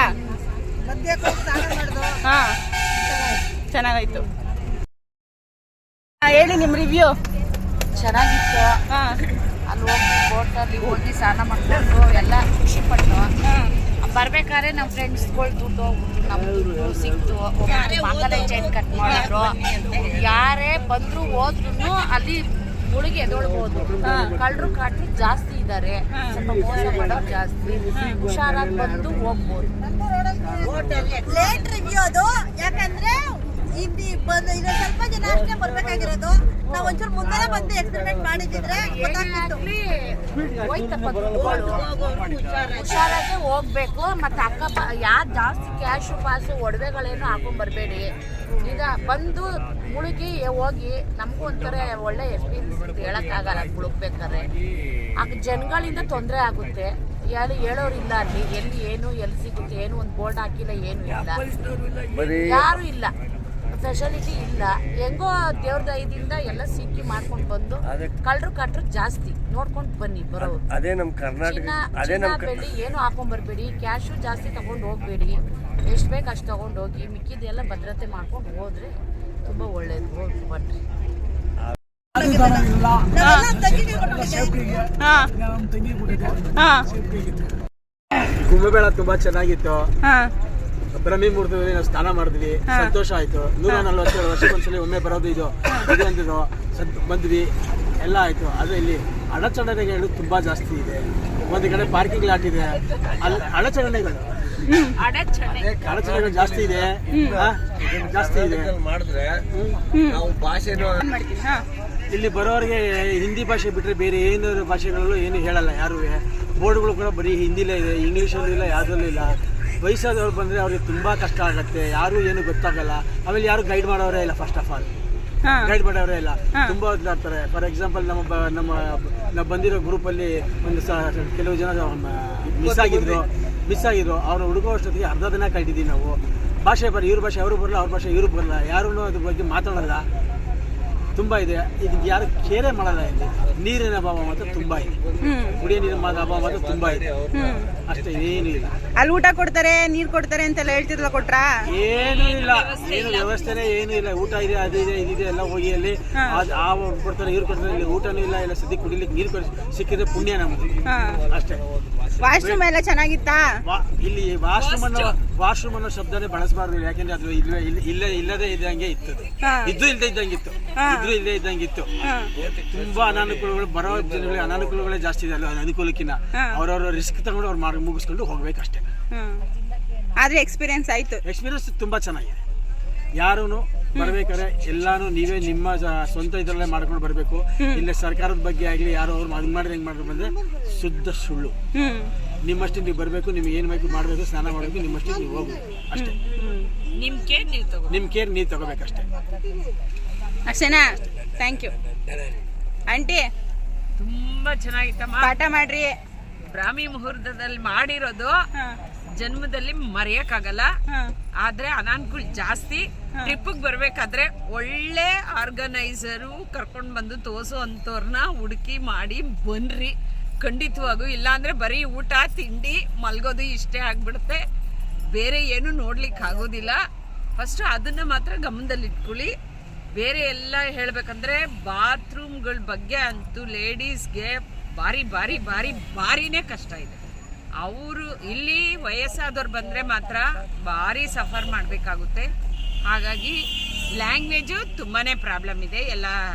ಹಾ ಚೆನ್ನಾಗಾಯ್ತು. ಹೇಳಿ ನಿಮ್ ರಿವ್ಯೂ. ಚೆನ್ನಾಗಿತ್ತು. ಅಲ್ಲಿ ಹೋಗಿ ಬೋಟಲ್ಲಿ ಹೋಗಿ ಸ್ನಾನ ಮಾಡ್ಕೊಂಡು ಎಲ್ಲ ಖುಷಿ ಪಟ್ಟು ಬರ್ಬೇಕಾದ್ರೆ ನಮ್ಮ ಫ್ರೆಂಡ್ಸ್ಗಳು ದುಡ್ಡು ನಮ್ದು ಸಿಕ್ತು. ಮಂಗಲ ಚೈನ್ ಕಟ್ ಮಾಡಿದ್ರು. ಯಾರೇ ಬಂದ್ರು ಹೋದ್ರು ಅಲ್ಲಿ ಮುಳುಗಿ ಎದೊಳ್ಬೋದು. ಕಳ್ಳರು ಕಾಟ್ರು ಜಾಸ್ತಿ ಇದ್ದಾರೆ, ಸ್ವಲ್ಪ ಮೋಸ ಮಾಡೋರು ಜಾಸ್ತಿ. ಹುಷಾರಾಗಿ ಬಂದು ಹೋಗ್ಬೋದು. ಲೇಟ್ ರಿವ್ಯೂ ಅದು, ಯಾಕಂದ್ರೆ ಇಲ್ಲಿ ಬಂದು ಇನ್ನೊಂದು ಸ್ವಲ್ಪ ಜನ ಅಷ್ಟೇ ಬರ್ಬೇಕಾಗಿರೋದು. ನಾವು ಒಂಚೂರು ಮುಂದೆ ಬಂದು ಎಕ್ಸ್ಪೆರಿಮೆಂಟ್ ಮಾಡಿದ್ರೆ ಹುಷಾರಾಗಿ ಹೋಗ್ಬೇಕು. ಮತ್ತೆ ಅಕ್ಕ ಯಾರು ಜಾಸ್ತಿ ಕ್ಯಾಶು ಪಾಸು ಒಡವೆಗಳೇನು ಹಾಕೊಂಡ್ ಬರಬೇಡಿ. ಈಗ ಬಂದು ಮುಳುಗಿ ಹೋಗಿ ನಮಗೂ ಒಂಥರ ಒಳ್ಳೆ ಎಕ್ಸ್ಪೀರಿಯನ್ಸ್ ಅಂತ ಹೇಳಕ್ಕಾಗಲ್ಲ. ಮುಳುಗ್ಬೇಕಾದ್ರೆ ಆಗ ಜನಗಳಿಂದ ತೊಂದರೆ ಆಗುತ್ತೆ. ಯಾರು ಹೇಳೋರಿಲ್ಲ ಅಲ್ಲಿ, ಎಲ್ಲಿ ಸಿಗುತ್ತೆ ಏನು ಒಂದು ಬೋರ್ಡ್ ಹಾಕಿಲ್ಲ, ಏನು ಇಲ್ಲ, ಯಾರು ಇಲ್ಲ, ಫೆಸಿಲಿಟಿ ಇಲ್ಲ. ಹೆಂಗೋ ದೇವ್ರ ದಯದಿಂದ ಎಲ್ಲ ಸಿಕ್ಕಿ ಮಾಡ್ಕೊಂಡು ಬಂದು ಕಳ್ಳರು ಕಟ್ರು ಜಾಸ್ತಿ ನೋಡ್ಕೊಂಡು ಬನ್ನಿ ಬರೋರು. ಅದೇ ನಮ್ಮ ಕರ್ನಾಟಕ ಬೆಳ್ಳಿ ಏನು ಹಾಕೊಂಡ್ ಬರ್ಬೇಡಿ. ಕ್ಯಾಶು ಜಾಸ್ತಿ ತಗೊಂಡು ಹೋಗ್ಬೇಡಿ. ಎಷ್ಟು ಬೇಕು ಅಷ್ಟು ತಗೊಂಡು ಹೋಗಿ, ಮಿಕ್ಕಿದೆಲ್ಲ ಭದ್ರತೆ ಮಾಡ್ಕೊಂಡು ಹೋದ್ರೆ ತುಂಬಾ ಒಳ್ಳೇದು. ಹೋಗಿ ಬನ್ನಿ. ಕುಂಭಮೇಳ ತುಂಬಾ ಚೆನ್ನಾಗಿತ್ತು. ಬ್ರಹ್ಮಿ ಮುಹೂರ್ತದಲ್ಲಿ ನಾವು ಸ್ನಾನ ಮಾಡಿದ್ವಿ, ಸಂತೋಷ ಆಯ್ತು. 140 ವರ್ಷಕ್ಕೊಂದ್ಸಲಿ ಒಮ್ಮೆ ಬರೋದು ಇದು ಅಂತಿದ್ದು ಬಂದ್ವಿ, ಎಲ್ಲ ಆಯ್ತು. ಆದ್ರೆ ಇಲ್ಲಿ ಅಡಚಣೆಗಳು ತುಂಬಾ ಜಾಸ್ತಿ ಇದೆ. ಒಂದು ಕಡೆ ಪಾರ್ಕಿಂಗ್ ಲಾಟ್ ಇದೆ, ಅಲ್ಲಿ ಅಡಚಣೆಗಳು ಜಾಸ್ತಿ ಇದೆ. ಮಾಡಿದ್ರೆ ನಾವು ಭಾಷೆನೂ ಇಲ್ಲಿ ಬರೋರಿಗೆ ಹಿಂದಿ ಭಾಷೆ ಬಿಟ್ಟರೆ ಬೇರೆ ಏನಾದ್ರು ಭಾಷೆಗಳಲ್ಲೂ ಏನು ಹೇಳಲ್ಲ ಯಾರು. ಬೋರ್ಡ್ಗಳು ಕೂಡ ಬರೀ ಹಿಂದಿಲೇ ಇದೆ, ಇಂಗ್ಲೀಷಲ್ಲೂ ಇಲ್ಲ, ಯಾವುದಲ್ಲೂ ಇಲ್ಲ. ವಯಸ್ಸಾದವ್ರು ಬಂದರೆ ಅವ್ರಿಗೆ ತುಂಬ ಕಷ್ಟ ಆಗುತ್ತೆ, ಯಾರು ಏನು ಗೊತ್ತಾಗಲ್ಲ. ಆಮೇಲೆ ಯಾರು ಗೈಡ್ ಮಾಡೋರೇ ಇಲ್ಲ. ಫಸ್ಟ್ ಆಫ್ ಆಲ್ ಗೈಡ್ ಮಾಡೋರೇ ಇಲ್ಲ, ತುಂಬ ಓದ್ಲಾಡ್ತಾರೆ. ಫಾರ್ ಎಕ್ಸಾಂಪಲ್ ನಾವು ಬಂದಿರೋ ಗ್ರೂಪಲ್ಲಿ ಒಂದು ಕೆಲವು ಜನ ಮಿಸ್ ಆಗಿದ್ರು. ಅವ್ರು ಹುಡುಗೋ ಅಷ್ಟೊತ್ತಿಗೆ ಅರ್ಧ ದಿನ ಕಟ್ಟಿದ್ದೀವಿ ನಾವು. ಭಾಷೆ ಇವ್ರ ಭಾಷೆ ಅವರು ಬರಲ್ಲ, ಅವ್ರ ಭಾಷೆ ಇವ್ರು ಬರಲ್ಲ, ಯಾರೂ ಅದ್ರ ಬಗ್ಗೆ ಮಾತಾಡಲ್ಲ. ತುಂಬ ಇದೆ. ಇದಕ್ಕೆ ಯಾರು ಕೇರೆ ಮಾಡಲ್ಲ. ಇಲ್ಲಿ ನೀರಿನ ಅಭಾವ ಮಾತ್ರ ತುಂಬ ಇದೆ, ಕುಡಿಯೋ ನೀರಿನ ಅಭಾವ ಮಾತ್ರ ತುಂಬ ಇದೆ. ಅಷ್ಟೇ, ಏನು ಇಲ್ಲ. ಅಲ್ಲಿ ಊಟ ಕೊಡ್ತಾರೆ, ನೀರು ಕೊಡ್ತಾರೆ ಅಂತೆಲ್ಲ ಹೇಳ್ತಿರ್ಲ, ಕೊಟ್ರಾ? ಏನೂ ಇಲ್ಲ, ಏನು ವ್ಯವಸ್ಥೆನೇ ಏನೂ ಇಲ್ಲ. ಊಟ ಇದೆ, ಅದು ಇದೆ, ಇದಿದೆ, ಎಲ್ಲ ಹೋಗಿ ಅಲ್ಲಿ ಕೊಡ್ತಾರೆ, ನೀರು ಕೊಡ್ತಾರೆ. ಇಲ್ಲಿ ಊಟನೂ ಇಲ್ಲ, ಇಲ್ಲ ಸದ್ಯಕ್ಕೆ ಕುಡಿಲಿಕ್ಕೆ ನೀರು ಸಿಕ್ಕಿದ್ರೆ ಪುಣ್ಯ ನಮ್ದು ಅಷ್ಟೇ. ವಾಶ್ರೂಮ್ ಎಲ್ಲ ಚೆನ್ನಾಗಿತ್ತಾ? ಇಲ್ಲಿ ವಾಶ್ರೂಮ್ ಅನ್ನೋ ಶಬ್ದನೇ ಬಳಸಬಾರ್ದು, ಯಾಕೆಂದ್ರೆ ಅದು ಇಲ್ಲದೆ ಇದ್ದಂಗೆ ಇತ್ತು. ಇಲ್ಲದೆ ಇದ್ದಂಗಿತ್ತು, ಇದ್ರೂ ಇಲ್ಲದೆ ಇದ್ದಂಗಿತ್ತು. ತುಂಬಾ ಅನಾನುಕೂಲಗಳು, ಬರೋ ಜನಗಳಿಗೆ ಅನಾನುಕೂಲಗಳೇ ಜಾಸ್ತಿ ಇದೆ. ಅಲ್ಲಿ ಅನುಕೂಲಕ್ಕಿಂತ ಅವ್ರವ್ರ ರಿಸ್ಕ್ ತಗೊಂಡು ಅವ್ರು ಮುಗಿಸ್ಕೊಂಡು ಹೋಗ್ಬೇಕಷ್ಟೇ. ಆದ್ರೆ ಎಕ್ಸ್ಪೀರಿಯನ್ಸ್ ಆಯ್ತು. ಎಕ್ಸ್ಪೀರಿಯನ್ಸ್ ತುಂಬಾ ಚೆನ್ನಾಗಿದೆ. ಯಾರೂ ಬರ್ಬೇಕಾದ್ರೆ ಎಲ್ಲಾನು ನೀವೇ ನಿಮ್ಮ ಸ್ವಂತ ಇದರಲ್ಲೇ ಮಾಡ್ಕೊಂಡು ಬರಬೇಕು. ಇಲ್ಲ ಸರ್ಕಾರದ ಬಗ್ಗೆ ಆಗಲಿ ಯಾರೋ ಅವ್ರು ಅದು ಮಾಡಿದ್ರೆ ಹೆಂಗೆ ಮಾಡಿದ್ರು ಬಂದರೆ ಶುದ್ಧ ಸುಳ್ಳು. ನಿಮ್ಮಷ್ಟು ನೀವು ಬರಬೇಕು, ನಿಮ್ಗೆ ಏನು ಬೇಕು ಮಾಡಬೇಕು, ಸ್ನಾನ ಮಾಡಬೇಕು, ನಿಮ್ಮಷ್ಟು ನೀವು ಹೋಗ್ಬೇಕು ಅಷ್ಟೇ. ನಿಮ್ಮ ಕೇರ್ ನೀವು ತಗೋಬೇಕಷ್ಟೇ. ಅಷ್ಟೇನಾ? Thank you aunty. ತುಂಬಾ ಚೆನ್ನಾಗಿತ್ತಮ್ಮ. ಪಾಠ ಮಾಡ್ರಿ. ಬ್ರಾಹ್ಮಿ ಮುಹೂರ್ತದಲ್ಲಿ ಮಾಡಿರೋದು ಜನ್ಮದಲ್ಲಿ ಮರೆಯಕ್ಕಾಗಲ್ಲ. ಆದ್ರೆ ಅನಾನುಕೂಲ ಜಾಸ್ತಿ. ಟ್ರಿಪ್ಪಿಗೆ ಬರ್ಬೇಕಾದ್ರೆ ಒಳ್ಳೆ ಆರ್ಗನೈಸರು ಕರ್ಕೊಂಡು ಬಂದು ತೋರ್ಸೋ ಅಂಥವ್ರನ್ನ ಹುಡುಕಿ ಮಾಡಿ ಬನ್ರಿ ಖಂಡಿತವಾಗೂ. ಇಲ್ಲಾಂದ್ರೆ ಬರೀ ಊಟ ತಿಂಡಿ ಮಲ್ಗೋದು ಇಷ್ಟೇ ಆಗ್ಬಿಡುತ್ತೆ. ಬೇರೆ ಏನು ನೋಡ್ಲಿಕ್ಕೆ ಆಗೋದಿಲ್ಲ. ಫಸ್ಟು ಅದನ್ನು ಮಾತ್ರ ಗಮನದಲ್ಲಿ ಇಟ್ಕೊಳ್ಳಿ. ಬೇರೆ ಎಲ್ಲ ಹೇಳಬೇಕಂದ್ರೆ ಬಾತ್ರೂಮ್ಗಳ ಬಗ್ಗೆ ಅಂತೂ ಲೇಡೀಸ್ಗೆ ಭಾರಿನೇ ಕಷ್ಟ ಇದೆ. ಅವರು ಇಲ್ಲಿ ವಯಸ್ಸಾದವ್ರು ಬಂದರೆ ಮಾತ್ರ ಭಾರಿ ಸಫರ್ ಮಾಡಬೇಕಾಗುತ್ತೆ. ಹಾಗಾಗಿ ಲ್ಯಾಂಗ್ವೇಜು ತುಂಬಾ ಪ್ರಾಬ್ಲಮ್ ಇದೆ.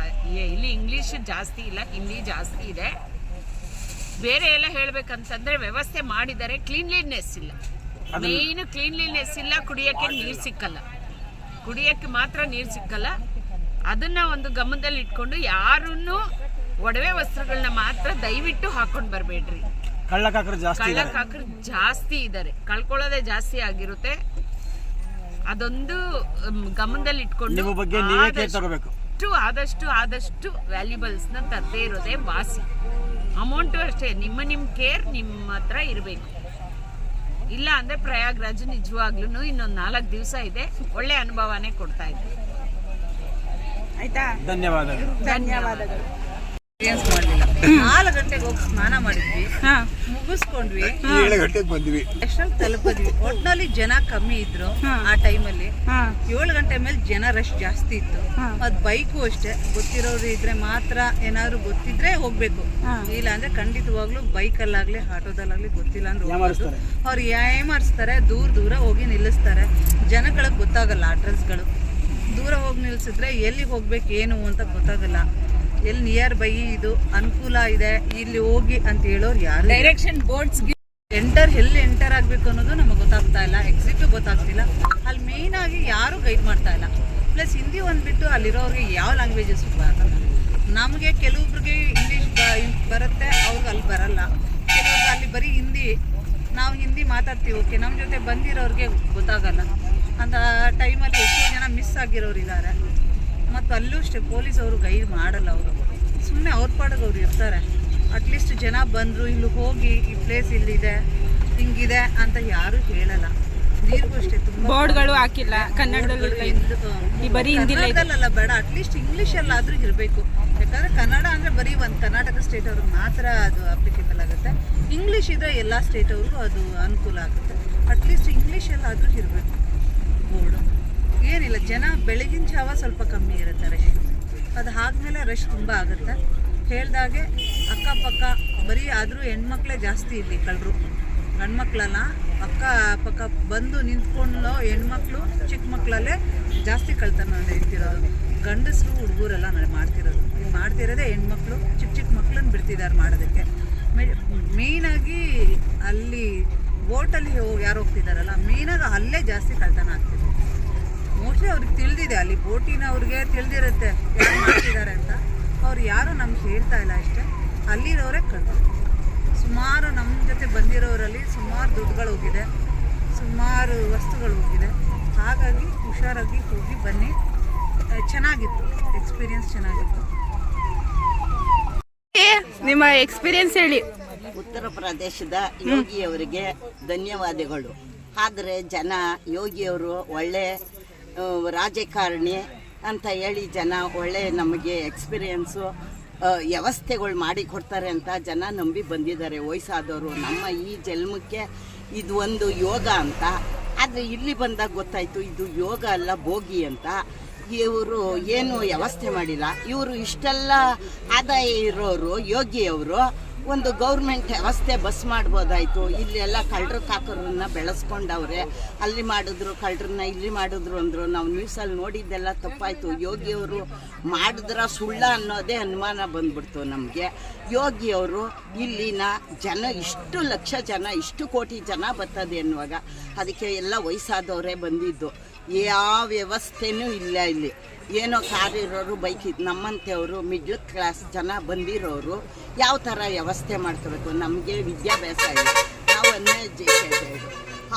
ಇಲ್ಲಿ ಇಂಗ್ಲೀಷ್ ಜಾಸ್ತಿ ಇಲ್ಲ, ಹಿಂದಿ ಜಾಸ್ತಿ ಇದೆ. ಬೇರೆ ಎಲ್ಲ ಹೇಳಬೇಕಂತಂದರೆ ವ್ಯವಸ್ಥೆ ಮಾಡಿದ್ದಾರೆ, ಕ್ಲೀನ್ಲಿನೆಸ್ ಇಲ್ಲ. ಮೇಯ್ನು ಕ್ಲೀನ್ಲಿನೆಸ್ ಇಲ್ಲ. ಕುಡಿಯೋಕ್ಕೆ ನೀರು ಸಿಕ್ಕಲ್ಲ, ಕುಡಿಯೋಕ್ಕೆ ಮಾತ್ರ ನೀರು ಸಿಕ್ಕಲ್ಲ. ಅದನ್ನು ಒಂದು ಗಮನದಲ್ಲಿ ಇಟ್ಕೊಂಡು ಯಾರನ್ನು ಒಡವೆ ವಸ್ತ್ರಗಳನ್ನ ಮಾತ್ರ ದಯವಿಟ್ಟು ಹಾಕೊಂಡು ಬರಬೇಡ್ರಿ. ಕಳ್ಳಕಾಕರು ಜಾಸ್ತಿ ಇದ್ದಾರೆ, ಕಳ್ಕೊಳ್ಳೋದೇ ಜಾಸ್ತಿ ಆಗಿರುತ್ತೆ. ಅದೊಂದು ಗಮನದಲ್ಲಿ ಇಟ್ಕೊಂಡು ಆದಷ್ಟು ವ್ಯಾಲ್ಯೂಬಲ್ಸ್ನ ತರದೇ ಇರೋದೇ ವಾಸಿ. ಅಮೌಂಟು ಅಷ್ಟೇ, ನಿಮ್ಮ ಕೇರ್ ನಿಮ್ಮ ಹತ್ರ ಇರಬೇಕು. ಇಲ್ಲ ಅಂದರೆ ಪ್ರಯಾಗ್ರಾಜ್ ನಿಜವಾಗ್ಲೂ ಇನ್ನೊಂದು 4 ದಿವಸ ಇದೆ, ಒಳ್ಳೆ ಅನುಭವನೇ ಕೊಡ್ತಾ ಇದೆ. ಆಯ್ತಾ? ಧನ್ಯವಾದಗಳು. ಎಕ್ಸ್ಪೀರಿಯನ್ಸ್ ಮಾಡಲಿಲ್ಲ. 4 ಗಂಟೆಗೆ ಹೋಗಿ ಸ್ನಾನ ಮಾಡಿದ್ವಿ, ಮುಗಿಸ್ಕೊಂಡ್ವಿ, 7 ಗಂಟೆಗೆ ಬಂದ್ವಿ, ಎಷ್ಟೊಂದು ತಲುಪಿದ್ವಿ. ಒಟ್ಟಿನಲ್ಲಿ ಜನ ಕಮ್ಮಿ ಇದ್ರು ಆ ಟೈಮಲ್ಲಿ. 7 ಗಂಟೆ ಮೇಲೆ ಜನ ರಶ್ ಜಾಸ್ತಿ ಇತ್ತು. ಅದು ಬೈಕು ಅಷ್ಟೇ, ಗೊತ್ತಿರೋರು ಇದ್ರೆ ಮಾತ್ರ, ಏನಾದ್ರು ಗೊತ್ತಿದ್ರೆ ಹೋಗ್ಬೇಕು, ಇಲ್ಲ ಅಂದ್ರೆ ಖಂಡಿತವಾಗ್ಲೂ ಬೈಕಲ್ಲಾಗ್ಲಿ ಆಟೋದಲ್ಲಾಗ್ಲಿ ಗೊತ್ತಿಲ್ಲ ಅಂದ್ರೆ ಅವ್ರು ಏಮಾರಿಸ್ತಾರೆ, ದೂರ ಹೋಗಿ ನಿಲ್ಲಿಸ್ತಾರೆ. ಜನಗಳಿಗೆ ಗೊತ್ತಾಗಲ್ಲ ಅಡ್ರೆಸ್ಗಳು. ದೂರ ಹೋಗಿ ನಿಲ್ಸಿದ್ರೆ ಎಲ್ಲಿ ಹೋಗ್ಬೇಕು ಏನು ಅಂತ ಗೊತ್ತಾಗಲ್ಲ. ಎಲ್ಲಿ ನಿಯರ್ ಬೈ ಇದು ಅನುಕೂಲ ಇದೆ ಇಲ್ಲಿ ಹೋಗಿ ಅಂತ ಹೇಳೋರು ಯಾರು, ಡೈರೆಕ್ಷನ್ ಬೋರ್ಡ್ಸ್ ಎಲ್ಲಿ ಎಂಟರ್ ಆಗ್ಬೇಕು ಅನ್ನೋದು ನಮಗೆ ಗೊತ್ತಾಗ್ತಾ ಇಲ್ಲ, ಎಕ್ಸಿಟ್ ಗೊತ್ತಾಗ್ತಿಲ್ಲ. ಅಲ್ಲಿ ಮೇಯ್ನ್ ಆಗಿ ಯಾರು ಗೈಡ್ ಮಾಡ್ತಾ ಇಲ್ಲ. ಪ್ಲಸ್ ಹಿಂದಿ ಒಂದ್ಬಿಟ್ಟು ಅಲ್ಲಿರೋರಿಗೆ ಯಾವ ಲ್ಯಾಂಗ್ವೇಜಸ್ ಬರಲ್ಲ. ನಮಗೆ ಕೆಲವೊಬ್ರಿಗೆ ಇಂಗ್ಲೀಷ್ ಬರುತ್ತೆ, ಅವ್ರಿಗೆ ಅಲ್ಲಿ ಬರಲ್ಲ. ಕೆಲವ್ರಿಗೆ ಅಲ್ಲಿ ಬರೀ ಹಿಂದಿ, ನಾವು ಹಿಂದಿ ಮಾತಾಡ್ತೀವಿ, ಓಕೆ, ನಮ್ಮ ಜೊತೆ ಬಂದಿರೋರಿಗೆ ಗೊತ್ತಾಗಲ್ಲ. ಅಂತ ಟೈಮಲ್ಲಿ ಎಷ್ಟೋ ಜನ ಮಿಸ್ ಆಗಿರೋರು ಇದ್ದಾರೆ. ಮತ್ತು ಅಲ್ಲೂ ಅಷ್ಟೇ ಪೊಲೀಸ್ ಅವರು ಗೈಡ್ ಮಾಡಲ್ಲ. ಅವರು ಸುಮ್ಮನೆ ಅವ್ರ ಪಾಡಿಗೆ ಅವ್ರು ಇರ್ತಾರೆ. ಅಟ್ಲೀಸ್ಟ್ ಜನ ಬಂದರು ಇಲ್ಲಿ ಹೋಗಿ ಈ ಪ್ಲೇಸ್ ಇಲ್ಲಿದೆ ಹಿಂಗಿದೆ ಅಂತ ಯಾರು ಹೇಳಲ್ಲ. ನೀರಿಗೂ ಅಷ್ಟೇ ತುಂಬ ಬೋರ್ಡ್ಗಳು ಹಾಕಿಲ್ಲ ಕನ್ನಡದಲ್ಲಿ, ಬರೀ ಹಿಂದಿಯಲ್ಲ ಬೇಡ, ಅಟ್ಲೀಸ್ಟ್ ಇಂಗ್ಲೀಷಲ್ಲಾದರೂ ಇರಬೇಕು. ಯಾಕಂದರೆ ಕನ್ನಡ ಅಂದರೆ ಬರೀ ಒಂದು ಕರ್ನಾಟಕ ಸ್ಟೇಟ್ ಅವ್ರಿಗೆ ಮಾತ್ರ ಅದು ಅಪ್ಲಿಕೇಬಲ್ ಆಗುತ್ತೆ. ಇಂಗ್ಲೀಷ್ ಇದ್ದರೆ ಎಲ್ಲ ಸ್ಟೇಟ್ ಅವ್ರಿಗೂ ಅದು ಅನುಕೂಲ ಆಗುತ್ತೆ. ಅಟ್ಲೀಸ್ಟ್ ಇಂಗ್ಲೀಷಲ್ಲಾದರೂ ಇರಬೇಕು ಬೋರ್ಡು. ಏನಿಲ್ಲ, ಜನ ಬೆಳಗಿನ ಜಾವ ಸ್ವಲ್ಪ ಕಮ್ಮಿ ಇರುತ್ತೆ ರಶ್. ಅದು ಆದಮೇಲೆ ರಶ್ ತುಂಬ ಆಗುತ್ತೆ. ಹೇಳ್ದಾಗೆ ಅಕ್ಕಪಕ್ಕ ಬರೀ ಆದರೂ ಹೆಣ್ಮಕ್ಳೇ ಜಾಸ್ತಿ ಇಲ್ಲಿ ಕಳ್ಳರು. ಗಂಡ್ಮಕ್ಳಲ್ಲ, ಅಕ್ಕಪಕ್ಕ ಬಂದು ನಿಂತ್ಕೊಂಡು ಹೆಣ್ಮಕ್ಳು ಚಿಕ್ಕ ಮಕ್ಕಳಲ್ಲೇ ಜಾಸ್ತಿ ಕಳ್ತನ ನಡೀತಿರೋದು. ಗಂಡಸರು ಹುಡುಗರೆಲ್ಲ ಮಾಡ್ತಿರೋದೇ ಹೆಣ್ಮಕ್ಳು, ಚಿಕ್ಕ ಮಕ್ಳನ್ನ ಬಿಡ್ತಿದ್ದಾರೆ ಮಾಡೋದಕ್ಕೆ. ಮೇಯ್ನಾಗಿ ಅಲ್ಲಿ ಬೋಟಲ್ಲಿ ಯಾರು ಹೋಗ್ತಿದ್ದಾರಲ್ಲ, ಮೇಯ್ನಾಗಿ ಅಲ್ಲೇ ಜಾಸ್ತಿ ಕಳ್ತನ ಆಗ್ತಿದೆ. ಮೋಸ್ಟ್ಲಿ ಅವ್ರಿಗೆ ತಿಳಿದಿದೆ, ಅಲ್ಲಿ ಬೋಟಿನವ್ರಿಗೆ ತಿಳಿದಿರುತ್ತೆ ಯಾರು ಮಾಡ್ತಿದ್ದಾರೆ ಅಂತ. ಅವ್ರು ಯಾರು ನಮ್ಗೆ ಹೇಳ್ತಾ ಇಲ್ಲ ಅಷ್ಟೇ. ಅಲ್ಲಿರೋರೇ ಕಳ್ತನ. ಸುಮಾರು ನಮ್ಮ ಜೊತೆ ಬಂದಿರೋರಲ್ಲಿ ಸುಮಾರು ದುಡ್ಡುಗಳು ಹೋಗಿದೆ, ಸುಮಾರು ವಸ್ತುಗಳು ಹೋಗಿದೆ. ಹಾಗಾಗಿ ಹುಷಾರಾಗಿ ಹೋಗಿ ಬನ್ನಿ. ಚೆನ್ನಾಗಿತ್ತು, ಎಕ್ಸ್ಪೀರಿಯನ್ಸ್ ಚೆನ್ನಾಗಿತ್ತು. ನಿಮ್ಮ ಎಕ್ಸ್ಪೀರಿಯನ್ಸ್ ಹೇಳಿ. ಉತ್ತರ ಪ್ರದೇಶದ ಯೋಗಿಯವರಿಗೆ ಧನ್ಯವಾದಗಳು. ಆದರೆ ಜನ ಯೋಗಿಯವರು ಒಳ್ಳೆ ರಾಜಕಾರಣಿ ಅಂತ ಹೇಳಿ ಜನ ಒಳ್ಳೆ ನಮಗೆ ಎಕ್ಸ್ಪೀರಿಯನ್ಸು ವ್ಯವಸ್ಥೆಗಳು ಮಾಡಿ ಕೊಡ್ತಾರೆ ಅಂತ ಜನ ನಂಬಿ ಬಂದಿದ್ದಾರೆ ವಯಸ್ಸಾದವರು. ನಮ್ಮ ಈ ಜನ್ಮಕ್ಕೆ ಇದು ಒಂದು ಯೋಗ ಅಂತ. ಆದರೆ ಇಲ್ಲಿ ಬಂದಾಗ ಗೊತ್ತಾಯಿತು ಇದು ಯೋಗ ಅಲ್ಲ, ಭೋಗಿ ಅಂತ. ಇವರು ಏನು ವ್ಯವಸ್ಥೆ ಮಾಡಿಲ್ಲ. ಇವರು ಇಷ್ಟೆಲ್ಲ ಆದಾಯ ಇರೋರು ಯೋಗಿಯವರು ಒಂದು ಗೌರ್ಮೆಂಟ್ ವ್ಯವಸ್ಥೆ ಬಸ್ ಮಾಡ್ಬೋದಾಯಿತು. ಇಲ್ಲಿ ಎಲ್ಲ ಕಳ್ಳರು ಕಾಕರನ್ನ ಬೆಳೆಸ್ಕೊಂಡವ್ರೆ. ಅಲ್ಲಿ ಮಾಡಿದ್ರು ಕಳ್ಳರನ್ನ, ಇಲ್ಲಿ ಮಾಡಿದ್ರು ಅಂದರು. ನಾವು ನ್ಯೂಸಲ್ಲಿ ನೋಡಿದ್ದೆಲ್ಲ ತಪ್ಪಾಯಿತು. ಯೋಗಿಯವರು ಮಾಡಿದ್ರ ಸುಳ್ಳ ಅನ್ನೋದೇ ಅನುಮಾನ ಬಂದ್ಬಿಡ್ತು ನಮಗೆ. ಯೋಗಿಯವರು ಇಲ್ಲಿನ ಜನ ಇಷ್ಟು ಲಕ್ಷ ಜನ, ಇಷ್ಟು ಕೋಟಿ ಜನ ಬರ್ತದೆ ಅನ್ನುವಾಗ ಅದಕ್ಕೆ ಎಲ್ಲ ವಯಸ್ಸಾದವರೇ ಬಂದಿದ್ದು. ಯಾವ ವ್ಯವಸ್ಥೆನೂ ಇಲ್ಲ ಇಲ್ಲಿ. ಏನೋ ಕಾರ್ ಇರೋರು, ಬೈಕ್ ನಮ್ಮಂಥವ್ರು ಮಿಡ್ಲ್ ಕ್ಲಾಸ್ ಜನ ಬಂದಿರೋರು ಯಾವ ಥರ ವ್ಯವಸ್ಥೆ ಮಾಡ್ಕೋಬೇಕು? ನಮಗೆ ವಿದ್ಯಾಭ್ಯಾಸ ಇಲ್ಲ, ನಾವು ಅನ್ಎಜುಕೇಟೆಡ್.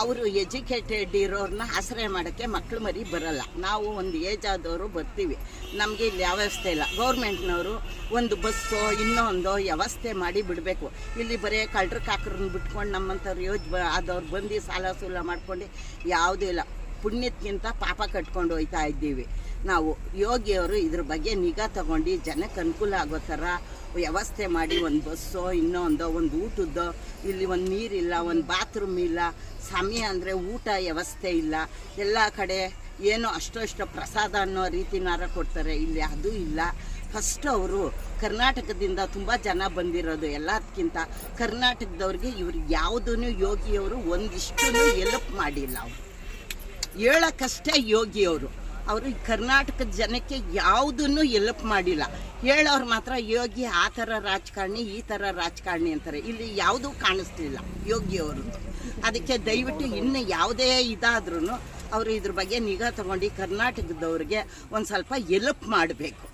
ಅವರು ಎಜುಕೇಟೆಡ್ ಇರೋರನ್ನ ಆಶ್ರಯ ಮಾಡೋಕ್ಕೆ ಮಕ್ಕಳು ಮರಿ ಬರೋಲ್ಲ. ನಾವು ಒಂದು ಏಜ್ ಆದವರು ಬರ್ತೀವಿ, ನಮಗೆ ಇಲ್ಲಿ ಯಾವ ವ್ಯವಸ್ಥೆ ಇಲ್ಲ. ಗೌರ್ಮೆಂಟ್ನವರು ಒಂದು ಬಸ್ಸು ಇನ್ನೊಂದು ವ್ಯವಸ್ಥೆ ಮಾಡಿ ಬಿಡಬೇಕು. ಇಲ್ಲಿ ಬರೀ ಕಳ್ಳರು ಕಾಕರನ್ನ ಬಿಟ್ಕೊಂಡು ನಮ್ಮಂಥವ್ರು ಆದವ್ರು ಬಂದು ಸಾಲ ಸೂಲ ಮಾಡ್ಕೊಂಡು ಯಾವುದೂ ಇಲ್ಲ. ಪುಣ್ಯಕ್ಕಿಂತ ಪಾಪ ಕಟ್ಕೊಂಡು ಹೋಗ್ತಾ ಇದ್ದೀವಿ. ನಾವು ಯೋಗಿಯವರು ಇದ್ರ ಬಗ್ಗೆ ನಿಗಾ ತಗೊಂಡು ಜನಕ್ಕೆ ಅನುಕೂಲ ಆಗೋ ಥರ ವ್ಯವಸ್ಥೆ ಮಾಡಿ, ಒಂದು ಬಸ್ಸೋ ಇನ್ನೊಂದೋ, ಒಂದು ಊಟದ್ದೋ, ಇಲ್ಲಿ ಒಂದು ನೀರಿಲ್ಲ, ಒಂದು ಬಾತ್ರೂಮ್ ಇಲ್ಲ, ಸಮಯ ಅಂದರೆ ಊಟ ವ್ಯವಸ್ಥೆ ಇಲ್ಲ, ಎಲ್ಲ ಕಡೆ ಏನೋ ಅಷ್ಟೋ ಪ್ರಸಾದ ಅನ್ನೋ ರೀತಿನಾರ ಕೊಡ್ತಾರೆ, ಇಲ್ಲಿ ಅದು ಇಲ್ಲ. ಫಸ್ಟ್ ಅವರು ಕರ್ನಾಟಕದಿಂದ ತುಂಬ ಜನ ಬಂದಿರೋದು, ಎಲ್ಲದಕ್ಕಿಂತ ಕರ್ನಾಟಕದವ್ರಿಗೆ ಇವ್ರಿಗೆ ಯಾವುದೂ ಯೋಗಿಯವರು ಒಂದಿಷ್ಟು ಎಲ್ಪ್ ಮಾಡಿಲ್ಲ. ಅವರು ಹೇಳೋಕ್ಕಷ್ಟೇ ಯೋಗಿಯವರು, ಅವರು ಕರ್ನಾಟಕದ ಜನಕ್ಕೆ ಯಾವುದನ್ನು ಎಲ್ಪ್ ಮಾಡಿಲ್ಲ. ಹೇಳೋರು ಮಾತ್ರ ಯೋಗಿ ಆ ಥರ ರಾಜಕಾರಣಿ, ಈ ಥರ ರಾಜಕಾರಣಿ ಅಂತಾರೆ. ಇಲ್ಲಿ ಯಾವುದೂ ಕಾಣಿಸ್ಲಿಲ್ಲ ಯೋಗಿಯವರು. ಅದಕ್ಕೆ ದಯವಿಟ್ಟು ಇನ್ನು ಯಾವುದೇ ಇದಾದ್ರೂ ಅವರು ಇದ್ರ ಬಗ್ಗೆ ನಿಗಾ ತಗೊಂಡು ಕರ್ನಾಟಕದವ್ರಿಗೆ ಒಂದು ಸ್ವಲ್ಪ ಎಲ್ಪ್ ಮಾಡಬೇಕು.